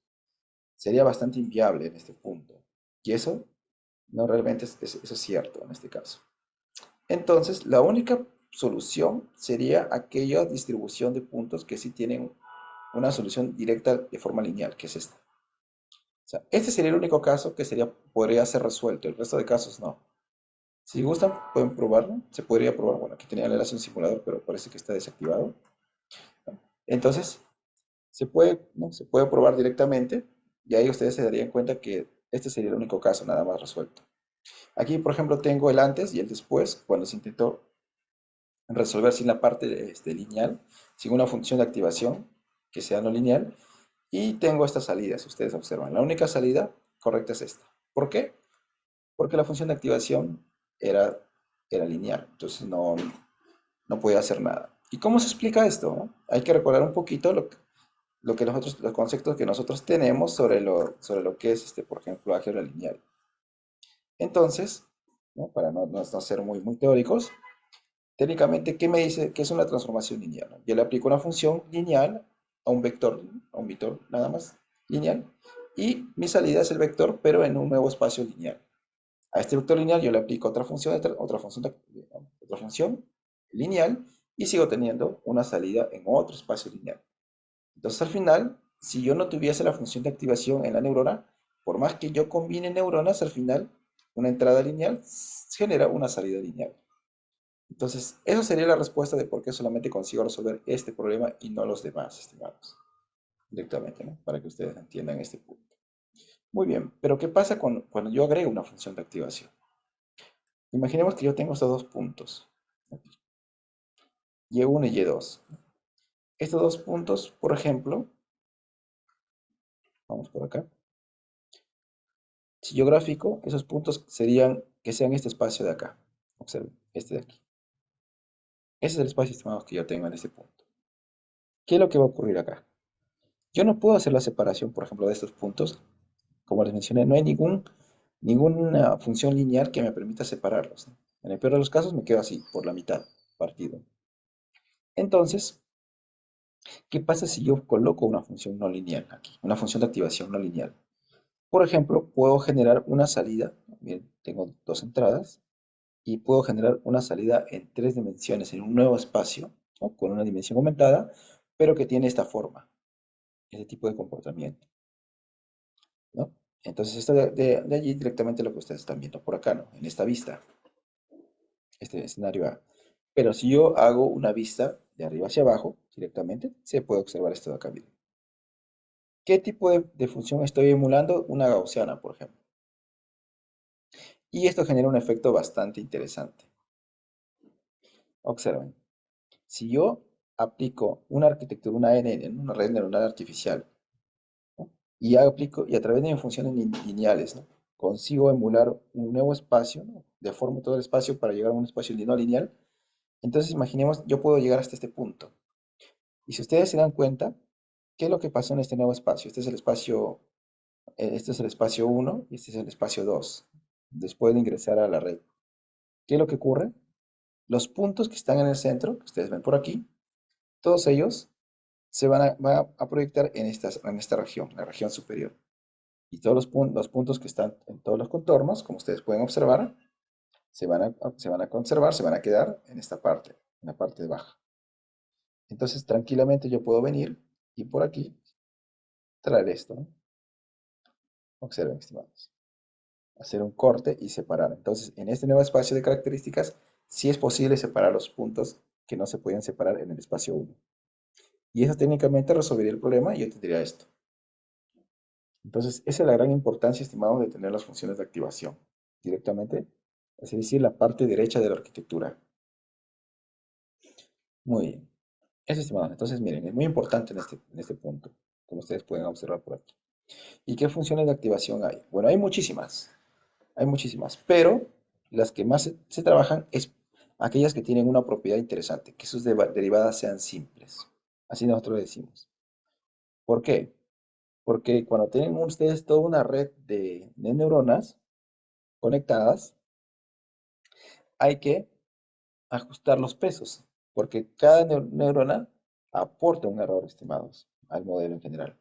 Sería bastante inviable en este punto. Y eso no realmente eso es cierto en este caso. Entonces, la única solución sería aquella distribución de puntos que sí tienen una solución directa de forma lineal, que es esta. O sea, este sería el único caso que podría ser resuelto, el resto de casos no. Si gustan, pueden probarlo. Se podría probar. Bueno, aquí tenía la enlace un simulador, pero parece que está desactivado. Entonces, ¿no? Se puede probar directamente y ahí ustedes se darían cuenta que este sería el único caso nada más resuelto. Aquí, por ejemplo, tengo el antes y el después, cuando se intentó resolver sin la parte lineal, sin una función de activación que sea no lineal, y tengo estas salidas, ustedes observan. La única salida correcta es esta. ¿Por qué? Porque la función de activación era, era lineal, entonces no podía hacer nada. ¿Y cómo se explica esto? ¿No? Hay que recordar un poquito los conceptos que nosotros tenemos sobre lo que es, por ejemplo, álgebra lineal. Entonces, ¿no? Para no ser muy teóricos, técnicamente, ¿qué me dice que es una transformación lineal? Yo le aplico una función lineal a un vector nada más lineal, y mi salida es el vector, pero en un nuevo espacio lineal. A este vector lineal yo le aplico otra función lineal y sigo teniendo una salida en otro espacio lineal. Entonces, al final, si yo no tuviese la función de activación en la neurona, por más que yo combine neuronas, al final, una entrada lineal genera una salida lineal. Entonces, eso sería la respuesta de por qué solamente consigo resolver este problema y no los demás, estimados. Directamente, ¿no? Para que ustedes entiendan este punto. Muy bien, pero ¿qué pasa cuando yo agrego una función de activación? Imaginemos que yo tengo estos dos puntos, Y1 y Y2. Estos dos puntos, por ejemplo, vamos por acá. Si yo grafico, esos puntos serían que sean este espacio de acá. Observen, este de aquí. Ese es el espacio, estimados, que yo tengo en este punto. ¿Qué es lo que va a ocurrir acá? Yo no puedo hacer la separación, por ejemplo, de estos puntos. Como les mencioné, no hay ninguna función lineal que me permita separarlos, ¿no? En el peor de los casos me quedo así, por la mitad, partido. Entonces, ¿qué pasa si yo coloco una función no lineal aquí? Una función de activación no lineal. Por ejemplo, puedo generar una salida. Bien, tengo dos entradas y puedo generar una salida en tres dimensiones, en un nuevo espacio, ¿no? Con una dimensión aumentada, pero que tiene esta forma, este tipo de comportamiento, ¿no? Entonces, esto de allí directamente lo que ustedes están viendo por acá, ¿no? En esta vista, este escenario A. Pero si yo hago una vista de arriba hacia abajo, directamente, se puede observar esto de acá, miren. ¿Qué tipo de función estoy emulando? Una gaussiana, por ejemplo. Y esto genera un efecto bastante interesante. Observen. Si yo aplico una arquitectura, una NN, una red neuronal artificial, ¿no? Y a través de mis funciones lineales, ¿no? consigo emular un nuevo espacio, ¿no? Deformo todo el espacio para llegar a un espacio no lineal. Entonces, imaginemos, yo puedo llegar hasta este punto. Y si ustedes se dan cuenta, ¿qué es lo que pasó en este nuevo espacio? Este es el espacio uno y este es el espacio 2. Después de ingresar a la red. ¿Qué es lo que ocurre? Los puntos que están en el centro, que ustedes ven por aquí, todos ellos van a proyectar en esta región, la región superior. Y todos los puntos que están en todos los contornos, como ustedes pueden observar, se van a conservar, se van a quedar en esta parte, en la parte baja. Entonces, tranquilamente yo puedo venir y por aquí traer esto, ¿no? Observen, estimados. Hacer un corte y separar. Entonces, en este nuevo espacio de características, sí es posible separar los puntos que no se pueden separar en el espacio uno. Y eso técnicamente resolvería el problema y yo tendría esto. Entonces, esa es la gran importancia, estimados, de tener las funciones de activación directamente, es decir, la parte derecha de la arquitectura. Muy bien. Eso, estimados. Entonces, miren, es muy importante en este punto, como ustedes pueden observar por aquí. ¿Y qué funciones de activación hay? Bueno, hay muchísimas, pero las que más se trabajan es aquellas que tienen una propiedad interesante, que sus derivadas sean simples. Así nosotros le decimos. ¿Por qué? Porque cuando tienen ustedes toda una red de neuronas conectadas, hay que ajustar los pesos, porque cada neurona aporta un error, estimados, al modelo en general.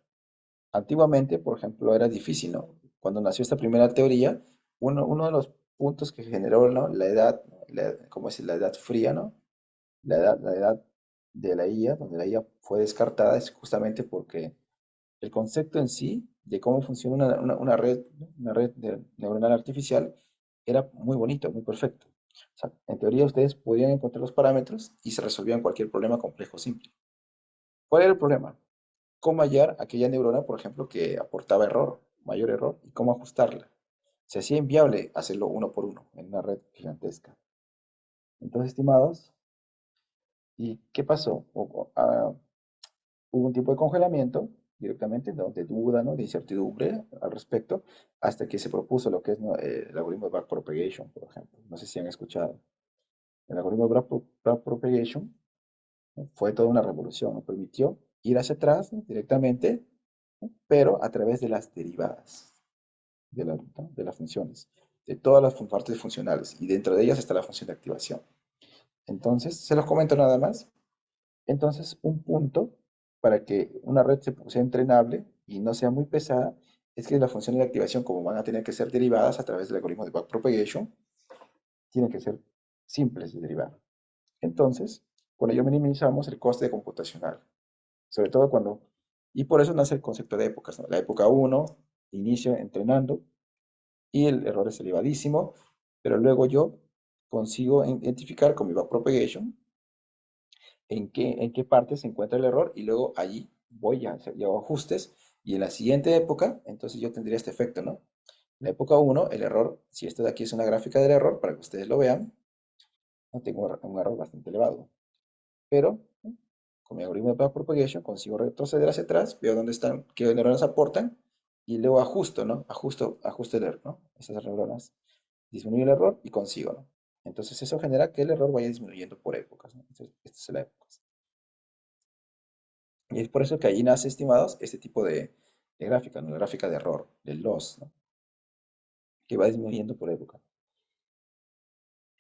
Antiguamente, por ejemplo, era difícil, ¿no? Cuando nació esta primera teoría, uno de los puntos que generó, ¿no? La edad, ¿no? ¿Cómo es? La edad fría, ¿no? La edad de la IA, donde la IA fue descartada, es justamente porque el concepto en sí de cómo funciona una red, ¿no? Una red neuronal artificial era muy bonito, muy perfecto. O sea, en teoría ustedes podían encontrar los parámetros y se resolvían cualquier problema complejo simple. ¿Cuál era el problema? Cómo hallar aquella neurona, por ejemplo, que aportaba error, mayor error, y cómo ajustarla. Se hacía inviable hacerlo uno por uno en una red gigantesca. Entonces, estimados, ¿y qué pasó? Hubo un tipo de congelamiento directamente, ¿no? De duda, ¿no? De incertidumbre al respecto, hasta que se propuso lo que es, ¿no? El algoritmo de backpropagation, por ejemplo. No sé si han escuchado. El algoritmo de backpropagation, ¿no? Fue toda una revolución, ¿no? Permitió ir hacia atrás, ¿no? Directamente, ¿no? Pero a través de las derivadas ¿no? De las funciones, de todas las partes funcionales, y dentro de ellas está la función de activación. Entonces, se los comento nada más. Entonces, un punto para que una red sea entrenable y no sea muy pesada es que las funciones de activación, como van a tener que ser derivadas a través del algoritmo de backpropagation, tienen que ser simples de derivar. Entonces, con ello minimizamos el coste computacional, sobre todo y por eso nace el concepto de épocas, ¿no? La época uno inicia entrenando y el error es elevadísimo, pero luego yo consigo identificar con mi backpropagation en qué parte se encuentra el error y luego allí voy a hacer yo ajustes y en la siguiente época, entonces yo tendría este efecto, ¿no? En la época uno el error, si esto de aquí es una gráfica del error, para que ustedes lo vean, no tengo un error bastante elevado, pero ¿no? Con mi algoritmo de backpropagation consigo retroceder hacia atrás, veo dónde están, qué neuronas aportan y luego ajusto, ¿no? Ajusto el error, ¿no? Esas neuronas disminuye el error y consigo, ¿no? Entonces eso genera que el error vaya disminuyendo por épocas, ¿no? Entonces, esta es la época. Y es por eso que ahí nace, estimados, este tipo de gráfica, ¿no? La gráfica de error, del loss, ¿no? Que va disminuyendo por época.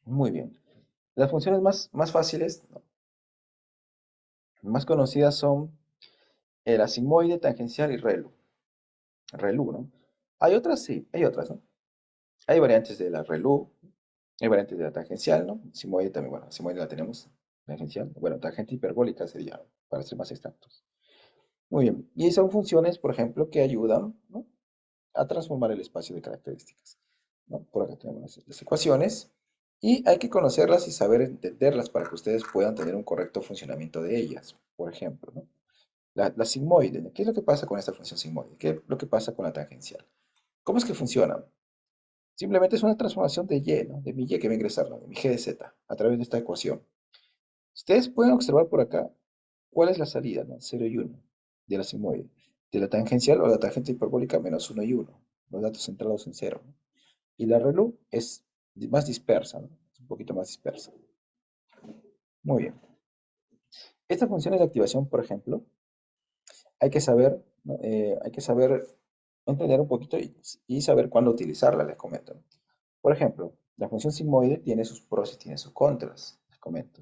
Muy bien. Las funciones más fáciles, ¿no? Más conocidas son el asigmoide, tangencial y ReLU, ¿no? Hay otras, sí, hay otras, ¿no? Hay variantes de la ReLU, hay variantes de la tangencial, ¿no? Sigmoide también, bueno, sigmoide la tenemos, tangencial, bueno, tangente hiperbólica sería, para ser más exactos. Muy bien, y son funciones, por ejemplo, que ayudan, ¿no? A transformar el espacio de características, ¿no? Por acá tenemos las ecuaciones y hay que conocerlas y saber entenderlas para que ustedes puedan tener un correcto funcionamiento de ellas. Por ejemplo, ¿no? La sigmoide, ¿no? ¿Qué es lo que pasa con esta función sigmoide? ¿Qué es lo que pasa con la tangencial? ¿Cómo es que funciona? Simplemente es una transformación de y, ¿no? De mi y que va a ingresar, ¿no? De mi g de z, a través de esta ecuación. Ustedes pueden observar por acá cuál es la salida, ¿no? 0 y 1 de la sigmoide. De la tangencial o la tangente hiperbólica menos 1 y 1. Los datos centrados en 0. Y la ReLU es más dispersa, ¿no? Es un poquito más dispersa. Muy bien. Estas funciones de activación, por ejemplo, hay que saber, ¿no? Hay que saber entender un poquito y saber cuándo utilizarla, les comento, ¿no? Por ejemplo, la función sigmoide tiene sus pros y tiene sus contras, les comento.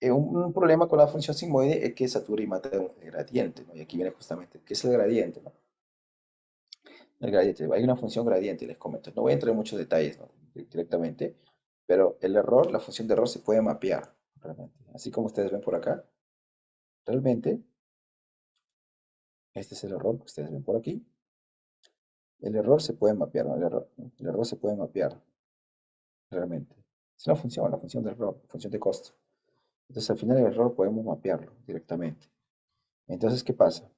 Un problema con la función sigmoide es que satura y mata el gradiente, ¿no? Y aquí viene justamente, ¿qué es el gradiente, no? El gradiente, hay una función gradiente, les comento. No voy a entrar en muchos detalles, ¿no? Directamente, pero el error, la función de error se puede mapear, realmente. Así como ustedes ven por acá, realmente, este es el error que ustedes ven por aquí. El error se puede mapear, ¿no? El error se puede mapear, realmente. Es una función, la función de error, función de costo. Entonces, al final el error podemos mapearlo directamente. Entonces, ¿qué pasa?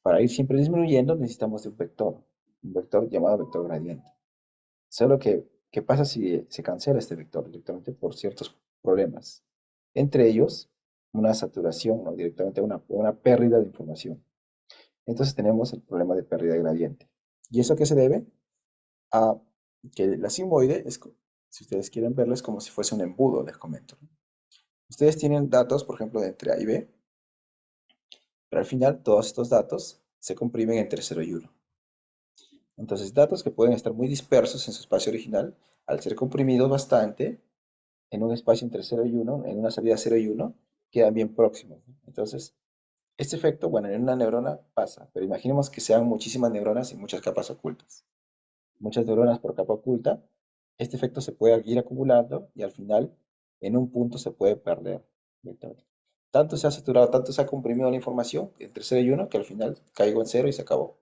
Para ir siempre disminuyendo necesitamos de un vector llamado vector gradiente. Solo que, ¿qué pasa si se cancela este vector directamente por ciertos problemas? Entre ellos, una saturación, ¿no? Directamente una pérdida de información. Entonces tenemos el problema de pérdida de gradiente. ¿Y eso a qué se debe? A que la sigmoide, si ustedes quieren verlo, es como si fuese un embudo, les comento, ¿no? Ustedes tienen datos, por ejemplo, de entre A y B, pero al final todos estos datos se comprimen entre 0 y 1. Entonces, datos que pueden estar muy dispersos en su espacio original, al ser comprimidos bastante, en un espacio entre 0 y 1, en una salida 0 y 1, quedan bien próximos, ¿no? Entonces, este efecto, bueno, en una neurona pasa, pero imaginemos que sean muchísimas neuronas y muchas capas ocultas. Muchas neuronas por capa oculta, este efecto se puede ir acumulando y al final, en un punto, se puede perder. Tanto se ha saturado, tanto se ha comprimido la información entre 0 y 1 que al final caigo en 0 y se acabó.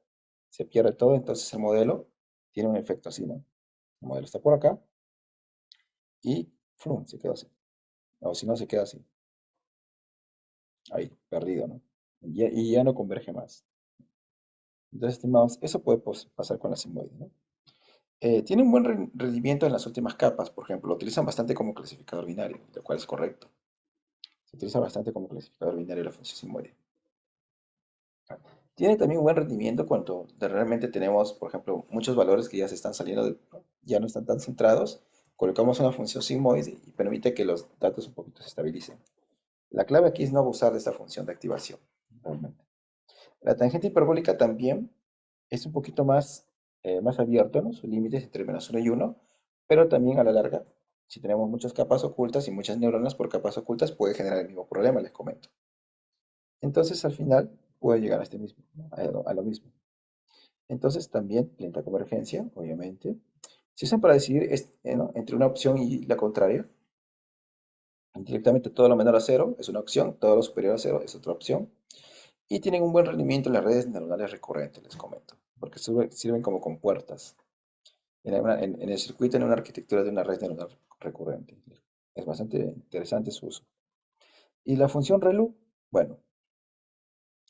Se pierde todo, entonces el modelo tiene un efecto así, ¿no? El modelo está por acá y ¡frum! Se quedó así. O si no, se queda así. Ahí, perdido, ¿no? Y ya no converge más. Entonces, estimados, eso puede pasar con la sigmoide, ¿no? Tiene un buen rendimiento en las últimas capas, por ejemplo, lo utilizan bastante como clasificador binario, lo cual es correcto. Se utiliza bastante como clasificador binario la función sigmoide. Tiene también un buen rendimiento cuando realmente tenemos, por ejemplo, muchos valores que ya se están saliendo, ya no están tan centrados. Colocamos una función sigmoide y permite que los datos un poquito se estabilicen. La clave aquí es no abusar de esta función de activación, realmente. La tangente hiperbólica también es un poquito más abierto, ¿no? Sus límites entre -1 y 1, pero también a la larga, si tenemos muchas capas ocultas y muchas neuronas por capas ocultas, puede generar el mismo problema, les comento. Entonces, al final, puede llegar a este mismo, ¿no? A lo mismo. Entonces, también lenta convergencia, obviamente. Si usan para decidir ¿no? entre una opción y la contraria, directamente todo lo menor a cero es una opción, todo lo superior a cero es otra opción. Y tienen un buen rendimiento en las redes neuronales recurrentes, les comento, porque sirven como compuertas en el circuito, en una arquitectura de una red neuronal recurrente. Es bastante interesante su uso. Y la función ReLU, bueno,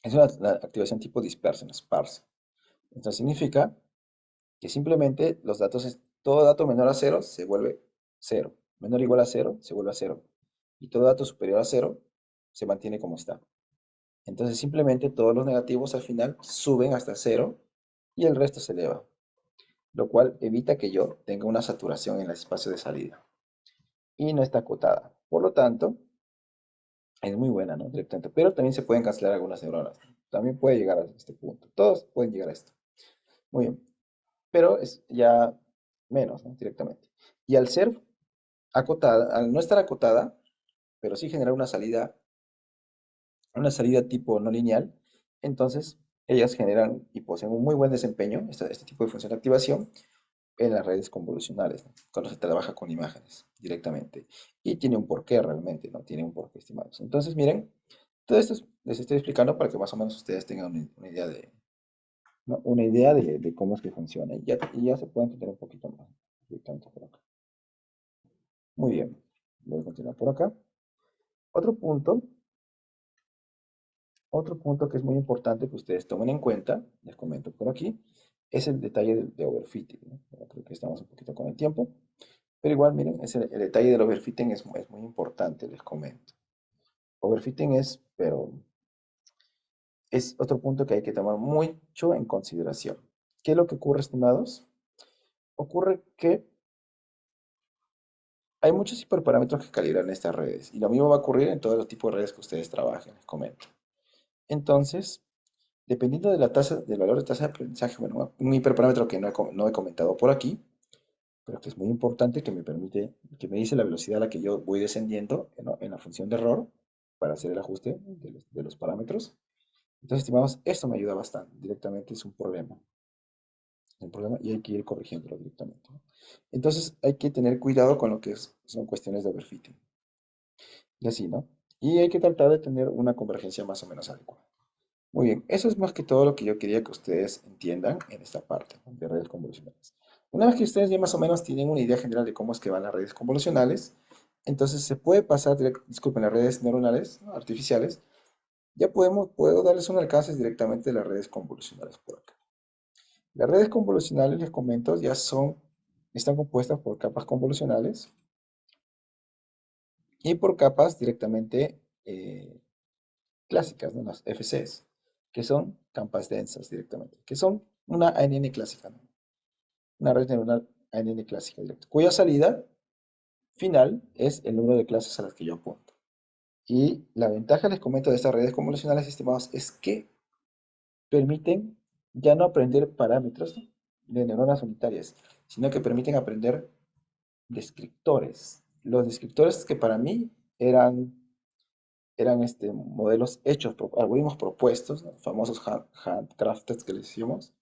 es una activación tipo dispersa, sparse. Esto significa que simplemente los datos, todo dato menor a cero se vuelve cero, menor o igual a cero se vuelve a cero, y todo dato superior a cero se mantiene como está. Entonces simplemente todos los negativos al final suben hasta cero y el resto se eleva, lo cual evita que yo tenga una saturación en el espacio de salida y no está acotada. Por lo tanto, es muy buena, ¿no? Directamente. Pero también se pueden cancelar algunas neuronas. También puede llegar a este punto. Todos pueden llegar a esto. Muy bien. Pero es ya menos, ¿no? Directamente. Y al ser acotada, al no estar acotada, pero sí generar una salida tipo no lineal, entonces ellas generan y poseen un muy buen desempeño, este tipo de función de activación, en las redes convolucionales, ¿no? Cuando se trabaja con imágenes directamente. Y tiene un porqué realmente, ¿no? Tiene un porqué, estimados. Entonces, miren, todo esto les estoy explicando para que más o menos ustedes tengan una idea de, ¿no? Una idea de cómo es que funciona. Y ya se puede entender un poquito más directamente por acá. Muy bien. Voy a continuar por acá. Otro punto, otro punto que es muy importante que ustedes tomen en cuenta, les comento por aquí, es el detalle de overfitting, ¿no? Creo que estamos un poquito con el tiempo. Pero igual, miren, el detalle del overfitting es muy importante, les comento. Overfitting pero es otro punto que hay que tomar mucho en consideración. ¿Qué es lo que ocurre, estimados? ocurre que hay muchos hiperparámetros que calibran estas redes, y lo mismo va a ocurrir en todos los tipos de redes que ustedes trabajen, les comento. Entonces, dependiendo de la tasa, del valor de tasa de aprendizaje, bueno, un hiperparámetro que no he comentado por aquí, pero que es muy importante, que me permite, que me dice la velocidad a la que yo voy descendiendo en la función de error para hacer el ajuste de los parámetros. Entonces, estimados, esto me ayuda bastante. Directamente es un problema y hay que ir corrigiéndolo directamente, ¿no? Entonces, hay que tener cuidado con lo que son cuestiones de overfitting. Y así, ¿no? Y hay que tratar de tener una convergencia más o menos adecuada. Muy bien, eso es más que todo lo que yo quería que ustedes entiendan en esta parte, ¿no?, de redes convolucionales. Una vez que ustedes ya más o menos tienen una idea general de cómo es que van las redes convolucionales, entonces se puede pasar, disculpen, las redes neuronales, ¿no?, artificiales, ya puedo darles un alcance directamente de las redes convolucionales por acá. Las redes convolucionales, les comento, están compuestas por capas convolucionales y por capas directamente clásicas, ¿no?, las FCs, que son capas densas directamente, que son una ANN clásica, ¿no?, una red neuronal ANN clásica directa, cuya salida final es el número de clases a las que yo apunto. Y la ventaja, les comento, de estas redes convolucionales, estimados, es que permiten ya no aprender parámetros, ¿no?, de neuronas unitarias, sino que permiten aprender descriptores. Los descriptores que para mí eran modelos hechos, algoritmos propuestos, ¿no?, famosos handcrafted que les decíamos.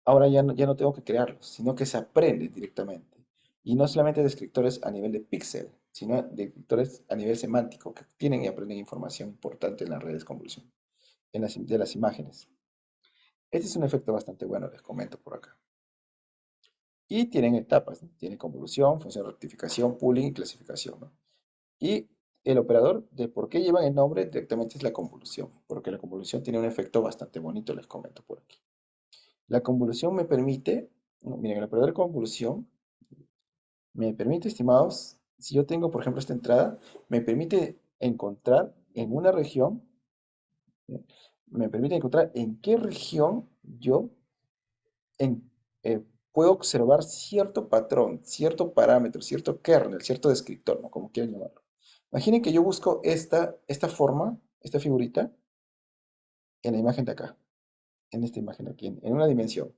Ahora ya no tengo que crearlos, sino que se aprende directamente. Y no solamente descriptores a nivel de píxel, sino descriptores a nivel semántico, que tienen y aprenden información importante en las redes convolución, de las imágenes. Este es un efecto bastante bueno, les comento por acá. Y tienen etapas, ¿no? Tienen convolución, función de rectificación, pooling y clasificación, ¿no? Y el operador de por qué llevan el nombre directamente es la convolución, porque la convolución tiene un efecto bastante bonito, les comento por aquí. La convolución me permite, no, miren, el operador de convolución me permite, estimados, si yo tengo, por ejemplo, esta entrada, me permite encontrar en una región, ¿sí?, me permite encontrar en qué región yo en- puedo observar cierto patrón, cierto parámetro, cierto kernel, cierto descriptor, ¿no?, como quieran llamarlo. Imaginen que yo busco esta forma, esta figurita, en la imagen de acá, en esta imagen de aquí, en una dimensión.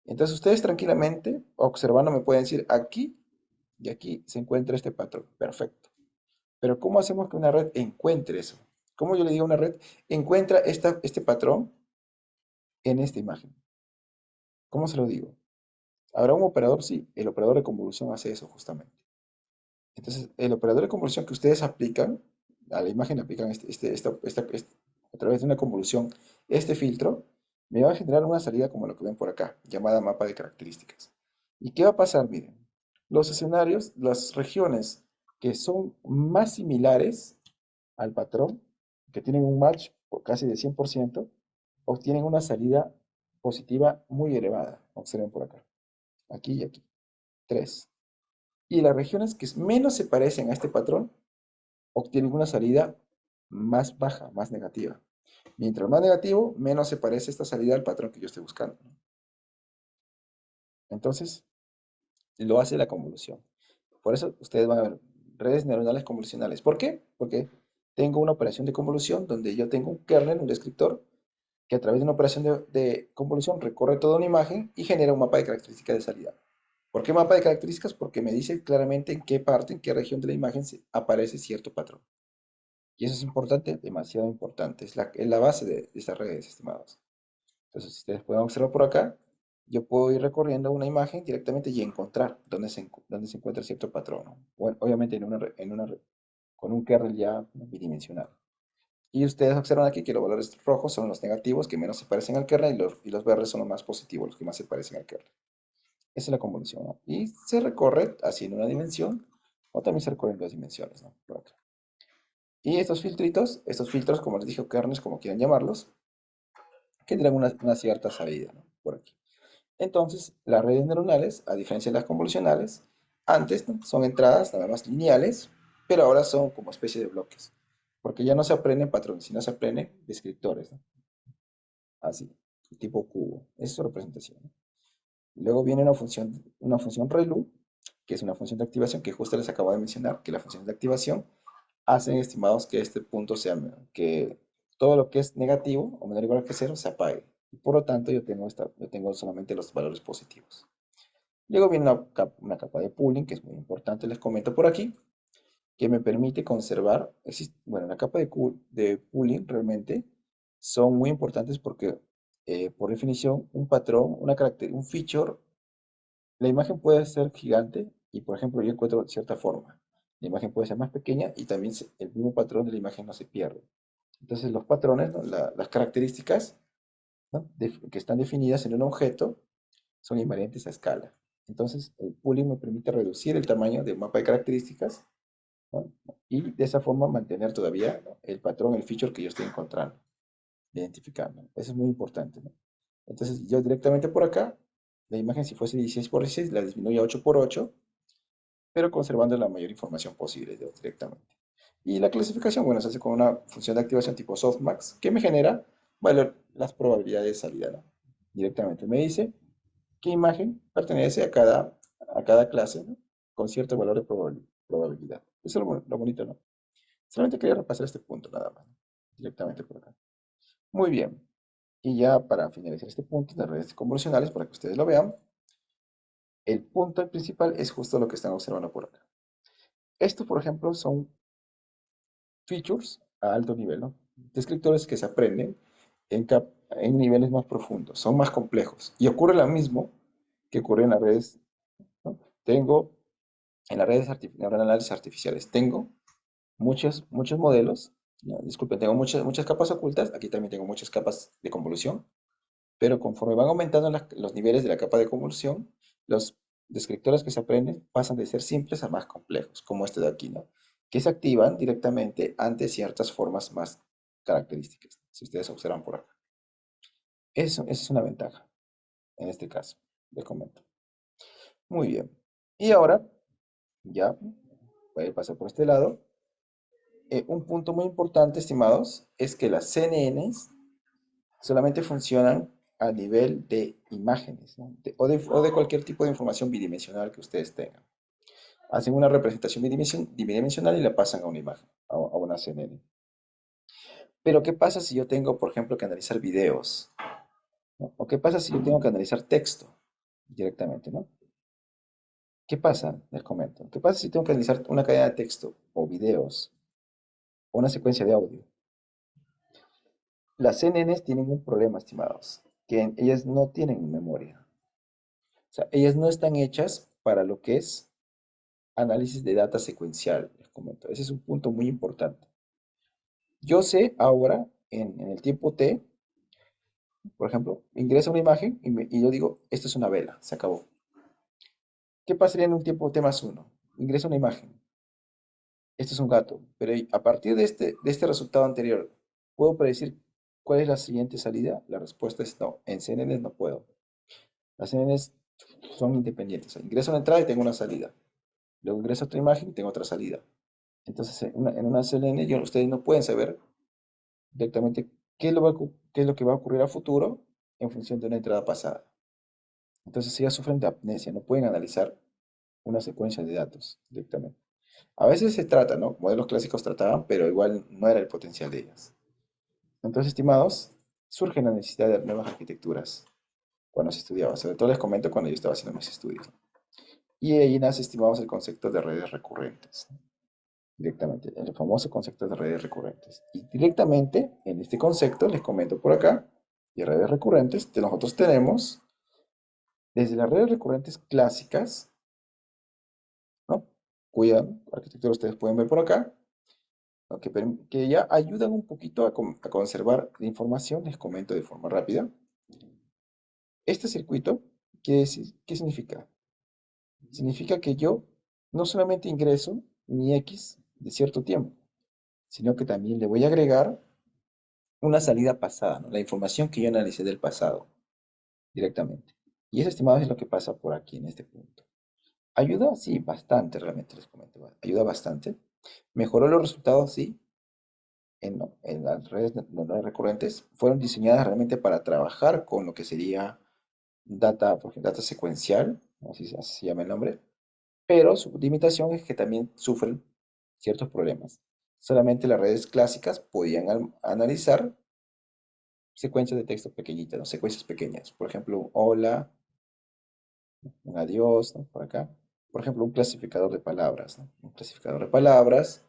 Entonces ustedes tranquilamente, observando, me pueden decir, aquí y aquí se encuentra este patrón. Perfecto. Pero ¿cómo hacemos que una red encuentre eso? ¿Cómo yo le digo a una red, encuentra este patrón en esta imagen? ¿Cómo se lo digo? ¿Habrá un operador? Sí, el operador de convolución hace eso justamente. Entonces, el operador de convolución que ustedes aplican, a la imagen aplican a través de una convolución, este filtro, me va a generar una salida como lo que ven por acá, llamada mapa de características. ¿Y qué va a pasar? Miren, los escenarios, las regiones que son más similares al patrón, que tienen un match por casi de 100%, obtienen una salida positiva muy elevada. Observen por acá, aquí y aquí. 3. Y las regiones que menos se parecen a este patrón obtienen una salida más baja, más negativa. Mientras más negativo, menos se parece esta salida al patrón que yo estoy buscando, ¿no? Entonces, lo hace la convolución. Por eso ustedes van a ver redes neuronales convolucionales. ¿Por qué? Porque tengo una operación de convolución donde yo tengo un kernel, un descriptor, que a través de una operación de convolución recorre toda una imagen y genera un mapa de características de salida. ¿Por qué mapa de características? Porque me dice claramente en qué parte, en qué región de la imagen aparece cierto patrón. Y eso es importante, demasiado importante. Es la base de estas redes, estimados. Entonces, si ustedes pueden observar por acá, yo puedo ir recorriendo una imagen directamente y encontrar dónde se encuentra cierto patrón, ¿no? Bueno, obviamente con un kernel ya bidimensional. Y ustedes observan aquí que los valores rojos son los negativos, que menos se parecen al kernel, y los verdes son los más positivos, los que más se parecen al kernel. Esa es la convolución, ¿no? Y se recorre así en una dimensión, o también se recorre en dos dimensiones, ¿no? Por acá. Y estos filtros, como les dije, o kernels, como quieran llamarlos, tendrán una cierta salida, ¿no?, por aquí. Entonces, las redes neuronales, a diferencia de las convolucionales, antes, ¿no?, son entradas nada más lineales, pero ahora son como especie de bloques, porque ya no se aprenden patrones, sino se aprenden descriptores, ¿no? Así, tipo cubo. Esa es su representación, ¿no? Luego viene una una función ReLU, que es una función de activación que justo les acabo de mencionar, que la función de activación hacen estimados que este punto sea, que todo lo que es negativo o menor o igual que cero se apague. Y por lo tanto, yo tengo solamente los valores positivos. Luego viene una capa de pooling, que es muy importante, les comento por aquí, que me permite conservar, bueno, la capa de pooling realmente son muy importantes porque, por definición, un patrón, un feature, la imagen puede ser gigante y, por ejemplo, yo encuentro cierta forma. La imagen puede ser más pequeña y también el mismo patrón de la imagen no se pierde. Entonces, los patrones, ¿no? Las características, ¿no? Que están definidas en un objeto son invariantes a escala. Entonces, el pooling me permite reducir el tamaño del mapa de características, ¿no? Y de esa forma mantener todavía, ¿no? El patrón, el feature que yo estoy encontrando, identificando. Eso es muy importante, ¿no? Entonces, yo directamente por acá, la imagen si fuese 16 por 16, la disminuyo a 8 por 8, pero conservando la mayor información posible directamente. Y la clasificación, bueno, se hace con una función de activación tipo softmax que me genera las probabilidades de salida, ¿no? Directamente me dice qué imagen pertenece a cada clase, ¿no? Con cierto valor de probabilidad. Eso es lo bonito, ¿no? Solamente quería repasar este punto nada más, ¿no? Directamente por acá. Muy bien. Y ya para finalizar este punto de redes convolucionales, para que ustedes lo vean, el punto principal es justo lo que están observando por acá. Esto, por ejemplo, son features a alto nivel, ¿no? Descriptores que se aprenden en niveles más profundos, son más complejos. Y ocurre lo mismo que ocurre en las redes, ¿no? Tengo, en las redes neuronales artificiales, tengo muchos modelos, ¿no? Disculpen, tengo muchas capas ocultas, aquí también tengo muchas capas de convolución, pero conforme van aumentando los niveles de la capa de convolución, los descriptores que se aprenden pasan de ser simples a más complejos, como este de aquí, ¿no? Que se activan directamente ante ciertas formas más características, si ustedes observan por acá. Esa es una ventaja, en este caso, les comento. Muy bien. Y ahora, ya voy a pasar por este lado. Un punto muy importante, estimados, es que las CNNs solamente funcionan a nivel de imágenes, ¿no? O de cualquier tipo de información bidimensional que ustedes tengan. Hacen una representación bidimensional y la pasan a una imagen, a una CNN. Pero, ¿qué pasa si yo tengo, por ejemplo, que analizar videos? ¿No? ¿O qué pasa si yo tengo que analizar texto directamente, ¿no? ¿Qué pasa? Les comento. ¿Qué pasa si tengo que analizar una cadena de texto o videos o una secuencia de audio? Las CNNs tienen un problema, estimados, que ellas no tienen memoria. O sea, ellas no están hechas para lo que es análisis de data secuencial, les comento. Ese es un punto muy importante. Yo sé ahora, en el tiempo T, por ejemplo, ingresa una imagen y yo digo, esto es una vela, se acabó. ¿Qué pasaría en un tiempo T más uno? Ingresa una imagen, esto es un gato, pero a partir de este resultado anterior, ¿puedo predecir cuál es la siguiente salida? La respuesta es no, en CNNs no puedo. Las CNNs son independientes. O sea, ingreso una entrada y tengo una salida. Luego ingreso otra imagen y tengo otra salida. Entonces, en una CNN, ustedes no pueden saber directamente qué es lo que va a ocurrir a futuro en función de una entrada pasada. Entonces, ellas sufren de amnesia, no pueden analizar una secuencia de datos directamente. A veces se trata, ¿no? Modelos clásicos trataban, pero igual no era el potencial de ellas. Entonces, estimados, surge la necesidad de nuevas arquitecturas cuando se estudiaba. Sobre todo les comento cuando yo estaba haciendo mis estudios. Y ahí nace, estimados, el concepto de redes recurrentes, ¿no? Directamente, el famoso concepto de redes recurrentes. Y directamente en este concepto, les comento por acá, de redes recurrentes, nosotros tenemos desde las redes recurrentes clásicas, ¿no? Cuya arquitectura ustedes pueden ver por acá, ¿no? Que ya ayudan un poquito a conservar la información, les comento de forma rápida. Este circuito, ¿qué significa? Significa que yo no solamente ingreso mi X de cierto tiempo, sino que también le voy a agregar una salida pasada, ¿no? La información que yo analicé del pasado directamente. Y eso, estimados, es lo que pasa por aquí en este punto. ¿Ayuda? Sí, bastante, realmente les comento. Ayuda bastante. ¿Mejoró los resultados? Sí. No, en las redes no recurrentes fueron diseñadas realmente para trabajar con lo que sería data, por ejemplo, data secuencial, así se llama el nombre, pero su limitación es que también sufren ciertos problemas. Solamente las redes clásicas podían analizar secuencias de texto pequeñitas, ¿no? Secuencias pequeñas. Por ejemplo, un hola, un adiós, ¿no? Por acá. Por ejemplo, un clasificador de palabras, ¿no? Un clasificador de palabras,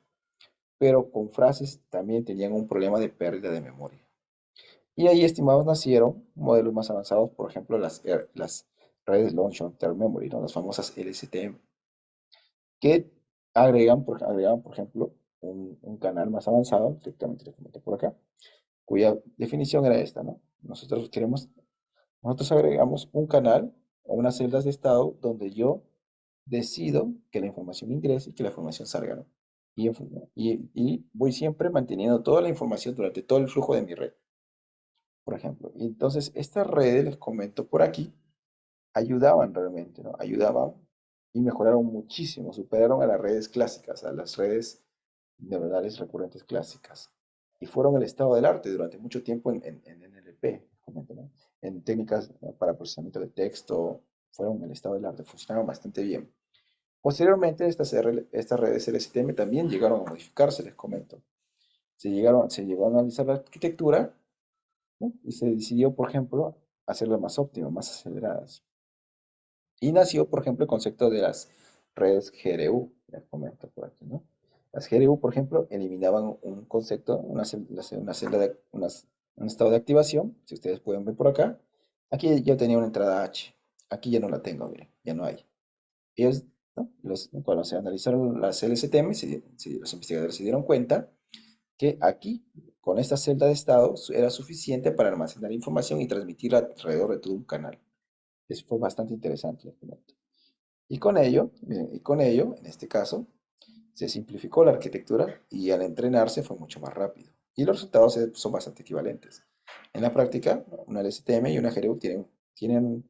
pero con frases también tenían un problema de pérdida de memoria. Y ahí, estimados, nacieron modelos más avanzados, por ejemplo, las redes Long Short Term Memory, ¿no? Las famosas LSTM, que agregaban, por ejemplo, un canal más avanzado, directamente les comento por acá, cuya definición era esta, ¿no? Nosotros agregamos un canal o unas celdas de estado donde yo decido que la información ingrese y que la información salga, ¿no? Y voy siempre manteniendo toda la información durante todo el flujo de mi red, por ejemplo. Y entonces, estas redes, les comento por aquí, ayudaban realmente, ¿no? Ayudaban y mejoraron muchísimo, superaron a las redes clásicas, a las redes neuronales recurrentes clásicas. Y fueron el estado del arte durante mucho tiempo en NLP, comento, ¿no? En técnicas, ¿no? Para procesamiento de texto, fueron el estado del arte, funcionaron bastante bien. Posteriormente, estas redes LSTM también llegaron a modificarse, les comento. Se llegó a analizar la arquitectura, ¿no? Y se decidió, por ejemplo, hacerlas más óptimas, más aceleradas. Y nació, por ejemplo, el concepto de las redes GRU, les comento por aquí, ¿no? Las GRU, por ejemplo, eliminaban un concepto, una celda un estado de activación, si ustedes pueden ver por acá. Aquí ya tenía una entrada H, aquí ya no la tengo, miren, ya no hay. Ellos, ¿no? Cuando se analizaron las LSTM, los investigadores se dieron cuenta que aquí, con esta celda de estado, era suficiente para almacenar información y transmitirla alrededor de todo un canal. Eso fue bastante interesante, les comento. Y con ello, miren, en este caso, se simplificó la arquitectura y al entrenarse fue mucho más rápido. Y los resultados son bastante equivalentes. En la práctica, una LSTM y una GRU tienen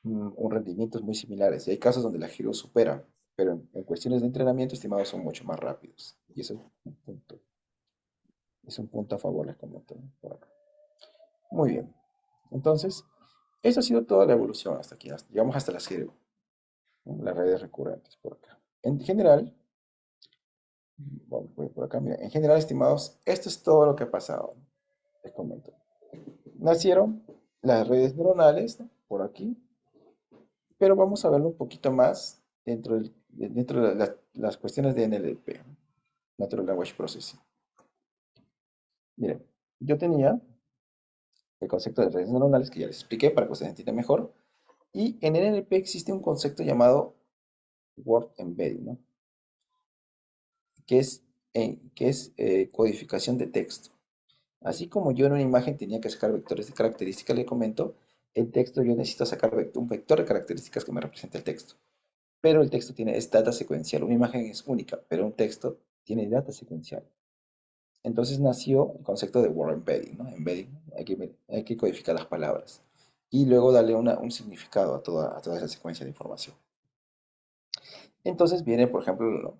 un rendimientos muy similares. Y hay casos donde la GRU supera, pero en cuestiones de entrenamiento, estimados, son mucho más rápidos. Y eso es un punto a favor, les comento, ¿no? Por acá. Muy bien. Entonces, eso ha sido toda la evolución hasta aquí. Llegamos hasta las GRU, ¿no? Las redes recurrentes por acá. En general, voy por acá, mira, en general, estimados, esto es todo lo que ha pasado, ¿no? Les comento. Nacieron las redes neuronales, ¿no? Por aquí, pero vamos a verlo un poquito más dentro de las cuestiones de NLP, ¿no? Natural Language Processing. Miren, yo tenía el concepto de redes neuronales que ya les expliqué para que ustedes entiendan mejor, y en NLP existe un concepto llamado Word Embedding, ¿no? Que es codificación de texto. Así como yo en una imagen tenía que sacar vectores de características, le comento, en texto yo necesito sacar un vector de características que me represente el texto. Pero el texto es data secuencial. Una imagen es única, pero un texto tiene data secuencial. Entonces nació el concepto de word embedding, ¿no? Embedding, hay que codificar las palabras y luego darle un significado a toda esa secuencia de información. Entonces viene, por ejemplo,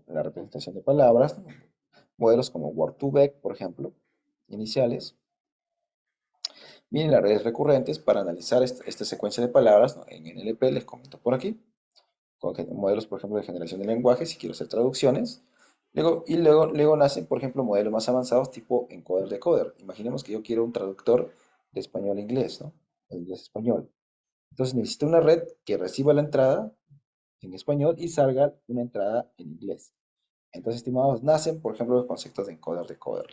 la representación de palabras, ¿no? Modelos como Word2Vec, por ejemplo, iniciales. Vienen las redes recurrentes para analizar esta secuencia de palabras, ¿no? En NLP les comento por aquí, con modelos, por ejemplo, de generación de lenguaje, si quiero hacer traducciones. Luego nacen, por ejemplo, modelos más avanzados tipo encoder-decoder. Imaginemos que yo quiero un traductor de español a inglés, ¿no? De inglés a español. Entonces necesito una red que reciba la entrada en español y salga una entrada en inglés. Entonces, estimados, nacen, por ejemplo, los conceptos de encoder-decoder.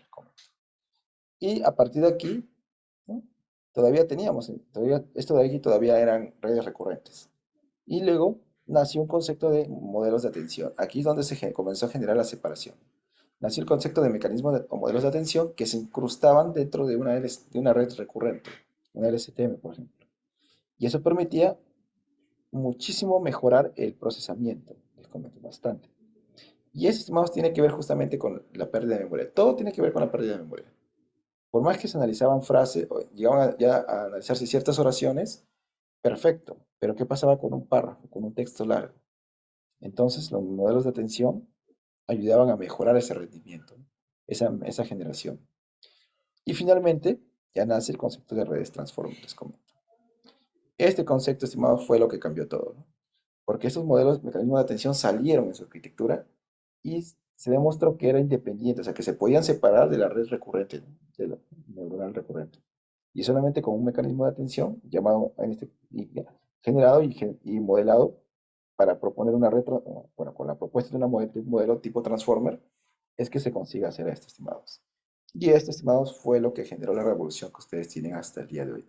Y a partir de aquí, ¿no? Esto de aquí todavía eran redes recurrentes. Y luego nació un concepto de modelos de atención. Aquí es donde comenzó a generar la separación. Nació el concepto de mecanismos o modelos de atención que se incrustaban dentro de una red recurrente, una LSTM, por ejemplo. Y eso permitía muchísimo mejorar el procesamiento. Les comento bastante. Y eso, estimados, tiene que ver justamente con la pérdida de memoria. Todo tiene que ver con la pérdida de memoria. Por más que se analizaban frases, o llegaban ya a analizarse ciertas oraciones, perfecto. Pero ¿qué pasaba con un párrafo, con un texto largo? Entonces, los modelos de atención ayudaban a mejorar ese rendimiento, ¿no? Esa generación. Y finalmente, ya nace el concepto de redes transformadas, les comento. Este concepto, estimado, fue lo que cambió todo, ¿no? porque estos modelos, mecanismos de atención salieron en su arquitectura y se demostró que era independiente, o sea, que se podían separar de la red recurrente, ¿no? De la neuronal recurrente. Y solamente con un mecanismo de atención llamado, generado y modelado para proponer una red, bueno, con la propuesta de, de un modelo tipo transformer, es que se consigue hacer esto, estimados. Y esto, estimados, fue lo que generó la revolución que ustedes tienen hasta el día de hoy.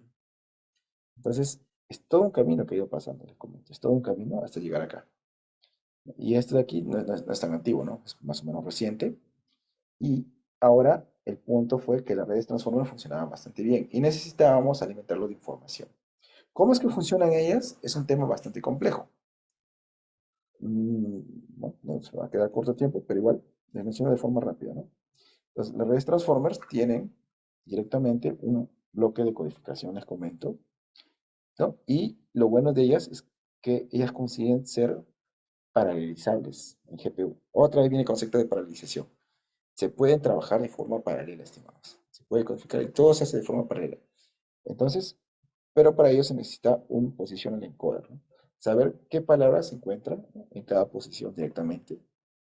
Entonces, es todo un camino que ha ido pasando, les comento, es todo un camino hasta llegar acá. Y esto de aquí no es tan antiguo, ¿no? Es más o menos reciente. Y ahora el punto fue que las redes Transformer funcionaban bastante bien y necesitábamos alimentarlo de información. ¿Cómo es que funcionan ellas? Es un tema bastante complejo. Mm, no se va a quedar corto tiempo, pero igual les menciono de forma rápida, ¿no? Entonces, las redes Transformers tienen directamente un bloque de codificación, les comento, ¿no? Y lo bueno de ellas es que ellas consiguen ser paralelizables en GPU. Otra vez viene el concepto de paralelización. Se pueden trabajar de forma paralela, estimados. Se puede codificar y todo se hace de forma paralela. Entonces, pero para ello se necesita un positional encoder, ¿no? Saber qué palabras se encuentran, ¿no?, en cada posición directamente.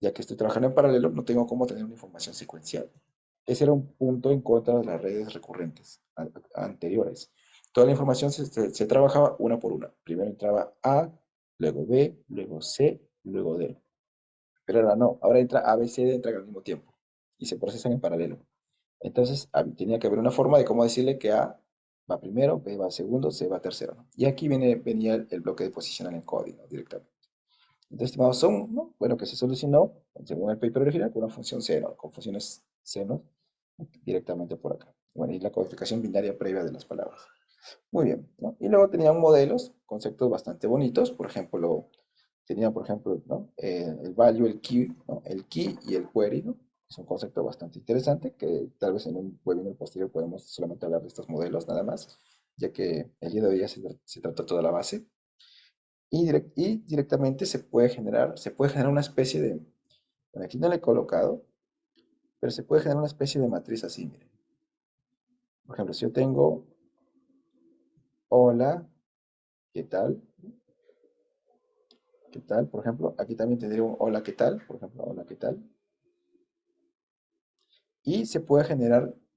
Ya que estoy trabajando en paralelo, no tengo cómo tener una información secuencial. Ese era un punto en contra de las redes recurrentes anteriores. Toda la información se trabajaba una por una. Primero entraba A, luego B, luego C, luego D. Pero ahora no, ahora entra A, B, C, D, entran al mismo tiempo y se procesan en paralelo. Entonces tenía que haber una forma de cómo decirle que A va primero, B va segundo, C va tercero, ¿no? Y aquí venía el bloque de positional encoding, ¿no?, directamente. Entonces, estimados, son, ¿no?, bueno, que se solucionó, según el paper original, con una función seno, con funciones senos, directamente por acá. Bueno, y la codificación binaria previa de las palabras. Muy bien, ¿no? Y luego tenían modelos, conceptos bastante bonitos, por ejemplo, tenían, por ejemplo, ¿no?, el value, el key, ¿no?, el key y el query, ¿no? Es un concepto bastante interesante que tal vez en un webinar posterior podemos solamente hablar de estos modelos nada más, ya que el día de hoy ya se trata toda la base. Y directamente se puede generar una especie de, bueno, aquí no le he colocado, pero se puede generar una especie de matriz así, miren. Por ejemplo, si yo tengo hola, ¿qué tal? ¿Qué tal? Por ejemplo, aquí también tendría un hola, ¿qué tal? Por ejemplo, hola, ¿qué tal? Y se puede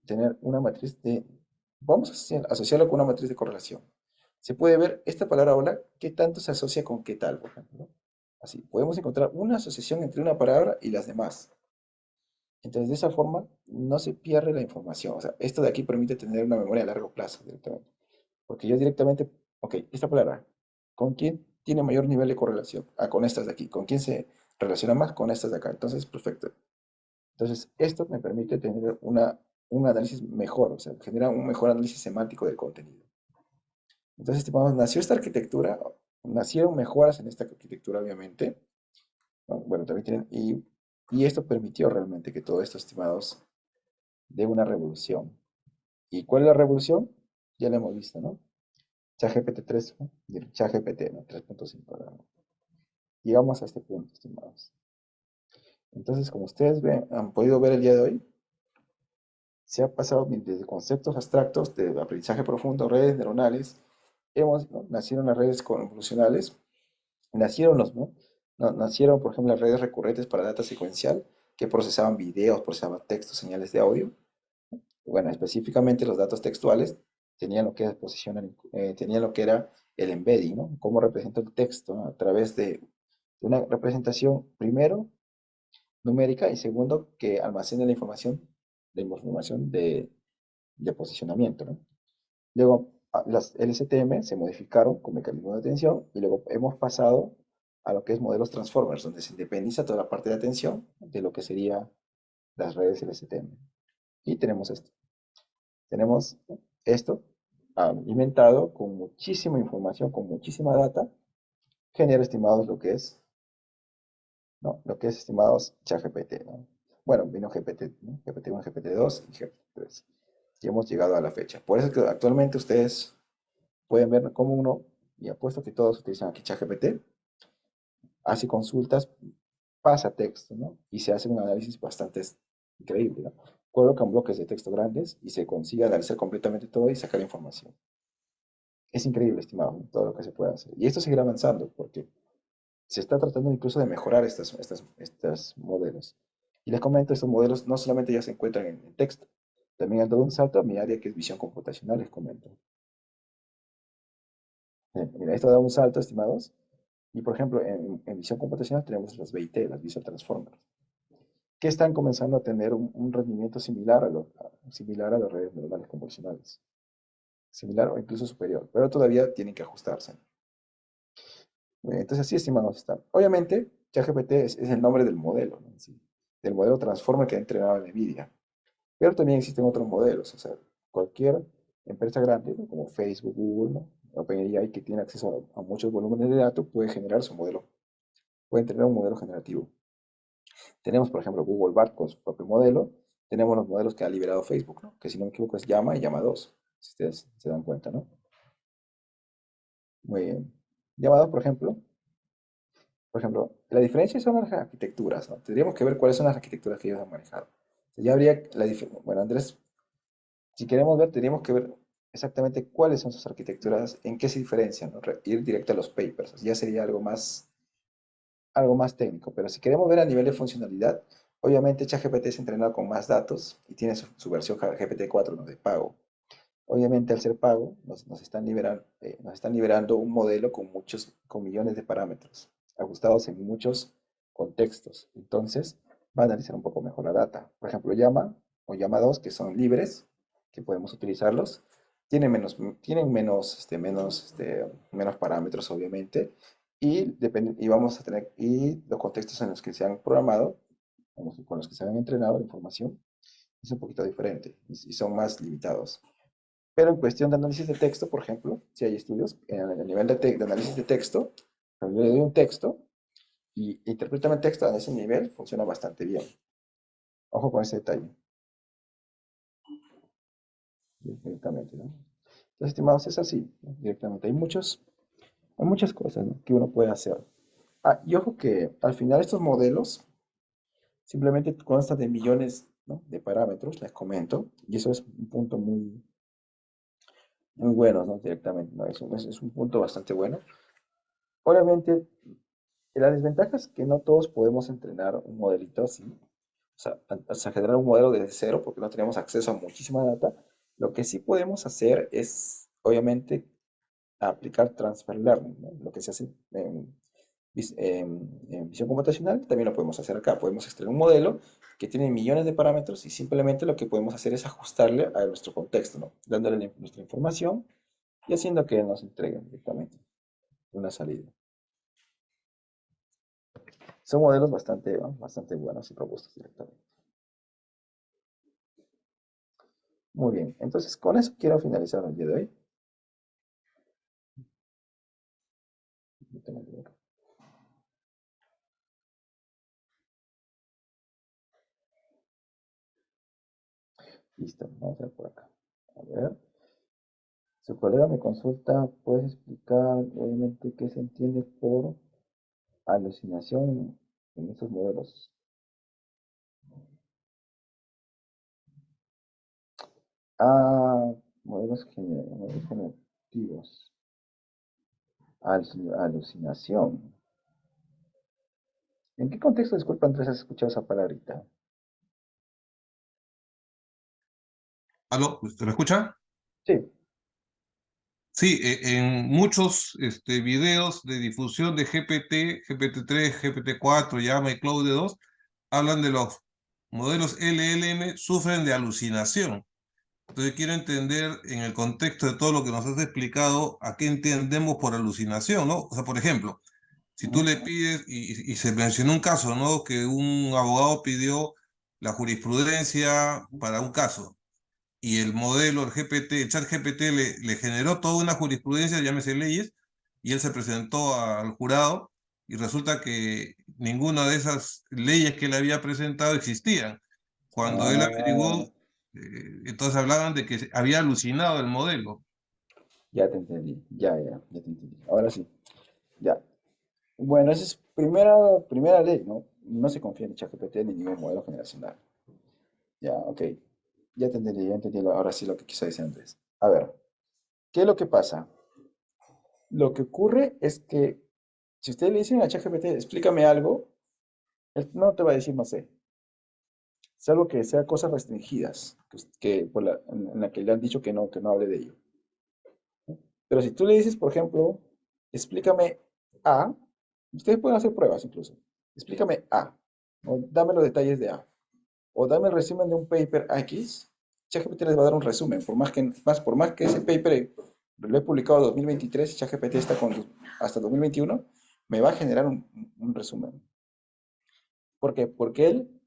tener una matriz de, vamos a asociarlo con una matriz de correlación. Se puede ver esta palabra hola, qué tanto se asocia con qué tal, por ejemplo, ¿no? Así, podemos encontrar una asociación entre una palabra y las demás. Entonces, de esa forma, no se pierde la información. O sea, esto de aquí permite tener una memoria a largo plazo directamente. Porque yo directamente, ok, esta palabra, ¿con quién tiene mayor nivel de correlación? Ah, con estas de aquí. ¿Con quién se relaciona más? Con estas de acá. Entonces, perfecto. Entonces, esto me permite tener un análisis mejor, o sea, genera un mejor análisis semántico del contenido. Entonces, estimados, nació esta arquitectura, nacieron mejoras en esta arquitectura, obviamente, ¿no? Bueno, también tienen, y esto permitió realmente que todo esto, estimados, dé una revolución. ¿Y cuál es la revolución? Ya la hemos visto, ¿no? ChatGPT 3, ¿no? ChatGPT, ¿no? 3.5, ¿no? Llegamos a este punto, estimados. Entonces, como ustedes ven, han podido ver el día de hoy, se ha pasado desde conceptos abstractos de aprendizaje profundo, redes neuronales, ¿no?, nacieron las redes convolucionales, nacieron nacieron, por ejemplo, las redes recurrentes para data secuencial, que procesaban videos, procesaban textos, señales de audio. Bueno, específicamente los datos textuales tenían lo que era tenían lo que era el embedding, ¿no? Cómo representa el texto, ¿no?, a través de una representación, primero, numérica, y segundo, que almacena la información de posicionamiento, ¿no? Luego, las LSTM se modificaron con mecanismos de atención y luego hemos pasado a lo que es modelos transformers, donde se independiza toda la parte de atención de lo que sería las redes LSTM. Y tenemos esto. Tenemos esto alimentado con muchísima información, con muchísima data, genera estimados lo que es, ¿no?, lo que es estimados ChatGPT, ¿no? Bueno, vino GPT, ¿no?, GPT-1, GPT-2 y GPT-3. Y hemos llegado a la fecha. Por eso es que actualmente ustedes pueden ver cómo uno, y apuesto que todos utilizan aquí ChatGPT, hace consultas, pasa texto, ¿no? Y se hace un análisis bastante increíble, ¿no? Colocan bloques de texto grandes y se consigue analizar completamente todo y sacar información. Es increíble, estimado, ¿no?, todo lo que se puede hacer. Y esto seguirá avanzando, porque se está tratando incluso de mejorar estos modelos. Y les comento, estos modelos no solamente ya se encuentran en texto, también han dado un salto a mi área que es visión computacional, les comento. Mira, esto da un salto, estimados. Y por ejemplo, en visión computacional tenemos las VIT, las Visual Transformers, que están comenzando a tener un rendimiento similar a las redes neuronales convolucionales. Similar o incluso superior, pero todavía tienen que ajustarse. Entonces, así, estimados, está. Obviamente, ChatGPT es el nombre del modelo, ¿no? Sí, del modelo Transformer que ha entrenado NVIDIA. Pero también existen otros modelos, o sea, cualquier empresa grande, ¿no? Como Facebook, Google, ¿no? OpenAI, que tiene acceso a muchos volúmenes de datos, puede generar su modelo, puede entrenar un modelo generativo. Tenemos, por ejemplo, Google Bard con su propio modelo. Tenemos los modelos que ha liberado Facebook, ¿no? Que si no me equivoco es Llama y Llama 2, si ustedes se dan cuenta, ¿no? Muy bien. Llama 2, por ejemplo, la diferencia son las arquitecturas, ¿no? Tendríamos que ver cuáles son las arquitecturas que ellos han manejado. Ya habría la diferencia. Bueno, Andrés, si queremos ver, tendríamos que ver exactamente cuáles son sus arquitecturas, en qué se diferencian, ¿no? Ir directo a los papers, ya sería algo más técnico, pero si queremos ver a nivel de funcionalidad, obviamente ChatGPT es entrenado con más datos y tiene su versión GPT-4, ¿no? De pago. Obviamente al ser pago nos están liberando un modelo con millones de parámetros, ajustados en muchos contextos. Entonces va a analizar un poco mejor la data. Por ejemplo, Llama o Llama 2, que son libres, que podemos utilizarlos, tienen menos parámetros, obviamente, y los contextos en los que se han programado, con los que se han entrenado la información, es un poquito diferente y son más limitados. Pero en cuestión de análisis de texto, por ejemplo, si hay estudios a nivel de análisis de texto, cuando yo le doy un texto y interpreta el texto a ese nivel, funciona bastante bien. Ojo con ese detalle, directamente, ¿no? Entonces, estimados, es así, ¿no? Directamente. Hay muchas cosas, ¿no? que uno puede hacer. Ah, y ojo que al final estos modelos simplemente constan de millones, ¿no? de parámetros, les comento, y eso es un punto muy, muy bueno, ¿no? Directamente, ¿no? Es un punto bastante bueno. Obviamente, la desventaja es que no todos podemos entrenar un modelito así, o sea, generar un modelo desde cero porque no tenemos acceso a muchísima data. Lo que sí podemos hacer es, obviamente, aplicar transfer learning, ¿no? Lo que se hace en visión computacional, también lo podemos hacer acá. Podemos extraer un modelo que tiene millones de parámetros y simplemente lo que podemos hacer es ajustarle a nuestro contexto, ¿no? Dándole nuestra información y haciendo que nos entreguen directamente una salida. Son modelos bastante, ¿no? bastante buenos y robustos directamente. Muy bien, entonces con eso quiero finalizar el día de hoy. Listo, vamos a ver por acá. A ver, su colega me consulta, ¿puedes explicar brevemente qué se entiende por alucinación en estos modelos? Ah, modelos generativos. Alucinación. ¿En qué contexto, disculpa, Andrés, has escuchado esa palabrita? ¿Aló? ¿Usted me escucha? Sí. Sí, en muchos videos de difusión de GPT, GPT-3, GPT-4, Llama y Claude 2, hablan de los modelos LLM sufren de alucinación. Entonces quiero entender en el contexto de todo lo que nos has explicado a qué entendemos por alucinación, ¿no? O sea, por ejemplo, si tú Ujú. le pides, y se mencionó un caso, ¿no? Que un abogado pidió la jurisprudencia para un caso y el modelo, el GPT, el chat GPT le generó toda una jurisprudencia, llámese leyes, y él se presentó al jurado y resulta que ninguna de esas leyes que él había presentado existían. Cuando él Ah, averiguó, entonces hablaban de que había alucinado el modelo. ya te entendí. Ya te entendí. Ahora sí. Ya. Bueno, esa es primera ley, ¿no? No se confía en ChatGPT ni en ningún modelo generacional. Ya, ok. Ya entendí ahora sí lo que quiso decir Andrés. A ver, ¿qué es lo que pasa? Lo que ocurre es que Si ustedes le dicen a ChatGPT, explícame algo, él no te va a decir no sé, salvo que sea cosas restringidas, en la que le han dicho que no hable de ello. Pero si tú le dices, por ejemplo, explícame A, ustedes pueden hacer pruebas incluso. Explícame A, o dame los detalles de A, o dame el resumen de un paper X. ChatGPT les va a dar un resumen, por más que ese paper lo he publicado en 2023 y ChatGPT está hasta 2021, me va a generar un resumen. ¿Por qué? Porque él,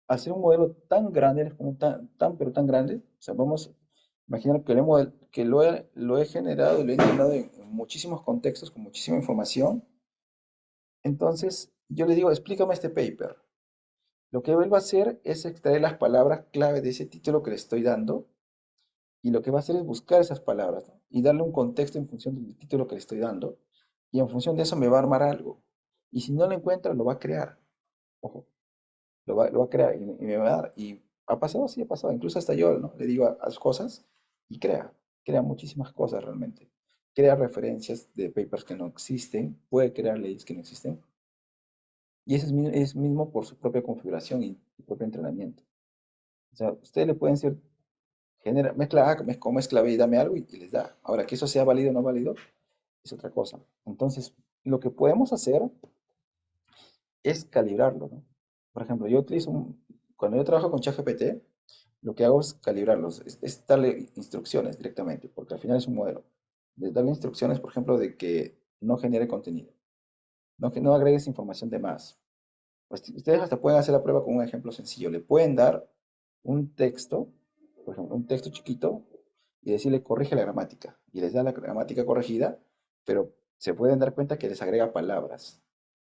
hacer un modelo tan grande, como pero tan grande, o sea, vamos a imaginar que, lo he generado y lo he entrenado en muchísimos contextos, con muchísima información. Entonces, yo le digo, explícame este paper. Lo que él va a hacer es extraer las palabras clave de ese título que le estoy dando, y lo que va a hacer es buscar esas palabras, ¿no? Y darle un contexto en función del título que le estoy dando, y en función de eso me va a armar algo. Y si no lo encuentra, lo va a crear. Ojo, lo va a crear y me va a dar. Y ha pasado, sí ha pasado. Incluso hasta yo, ¿no? Le digo a las cosas y crea muchísimas cosas realmente. Crea referencias de papers que no existen, puede crear leyes que no existen. Y eso es mismo por su propia configuración y propio entrenamiento. O sea, ustedes le pueden decir, mezcla A con mezcla B y dame algo y les da. Ahora, que eso sea válido o no válido es otra cosa. Entonces, lo que podemos hacer es calibrarlo, ¿no? Por ejemplo, cuando yo trabajo con ChatGPT, lo que hago es calibrarlos, es darle instrucciones directamente, porque al final es un modelo. De darle instrucciones, por ejemplo, de que no genere contenido, no que no agregues información de más. Pues, ustedes hasta pueden hacer la prueba con un ejemplo sencillo. Le pueden dar un texto, por ejemplo, un texto chiquito, y decirle corrige la gramática. Y les da la gramática corregida, pero se pueden dar cuenta que les agrega palabras,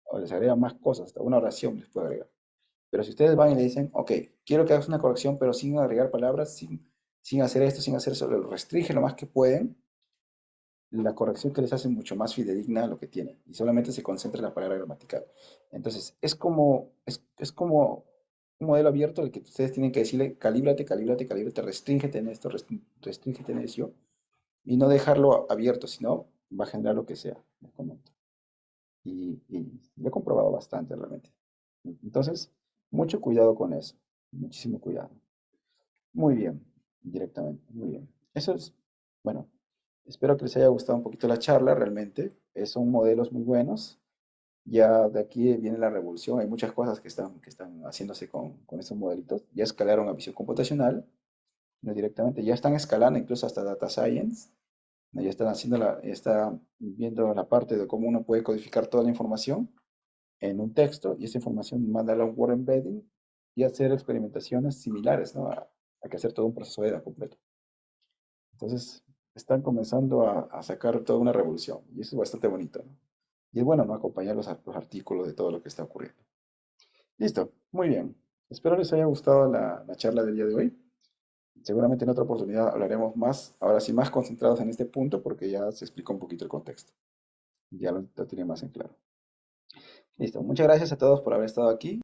o les agrega más cosas, hasta una oración les puede agregar. Pero si ustedes van y le dicen, ok, quiero que hagas una corrección, pero sin agregar palabras, sin hacer esto, sin hacer eso, lo restringen lo más que pueden, la corrección que les hace mucho más fidedigna a lo que tienen y solamente se concentra en la palabra gramatical. Entonces, es como un modelo abierto al que ustedes tienen que decirle, calíbrate, calíbrate, calíbrate, restríngete en esto, restríngete en eso, y no dejarlo abierto, sino va a generar lo que sea, les comento. Y lo he comprobado bastante realmente. Entonces, mucho cuidado con eso, muchísimo cuidado. Muy bien, directamente, muy bien. Eso es, bueno, espero que les haya gustado un poquito la charla, realmente. Son modelos muy buenos. Ya de aquí viene la revolución. Hay muchas cosas que están haciéndose con estos modelitos. Ya escalaron a visión computacional, no directamente. Ya están escalando incluso hasta data science. ¿No? Ya está viendo la parte de cómo uno puede codificar toda la información en un texto y esa información mandarla a un Word embedding y hacer experimentaciones similares, ¿no? A que hacer todo un proceso de EDA completo. Entonces, están comenzando a sacar toda una revolución y eso es bastante bonito, ¿no? Y es bueno, ¿no? Acompañar los artículos de todo lo que está ocurriendo. Listo, muy bien. Espero les haya gustado la charla del día de hoy. Seguramente en otra oportunidad hablaremos más, ahora sí más concentrados en este punto porque ya se explicó un poquito el contexto. Ya lo tiene más en claro. Listo, muchas gracias a todos por haber estado aquí.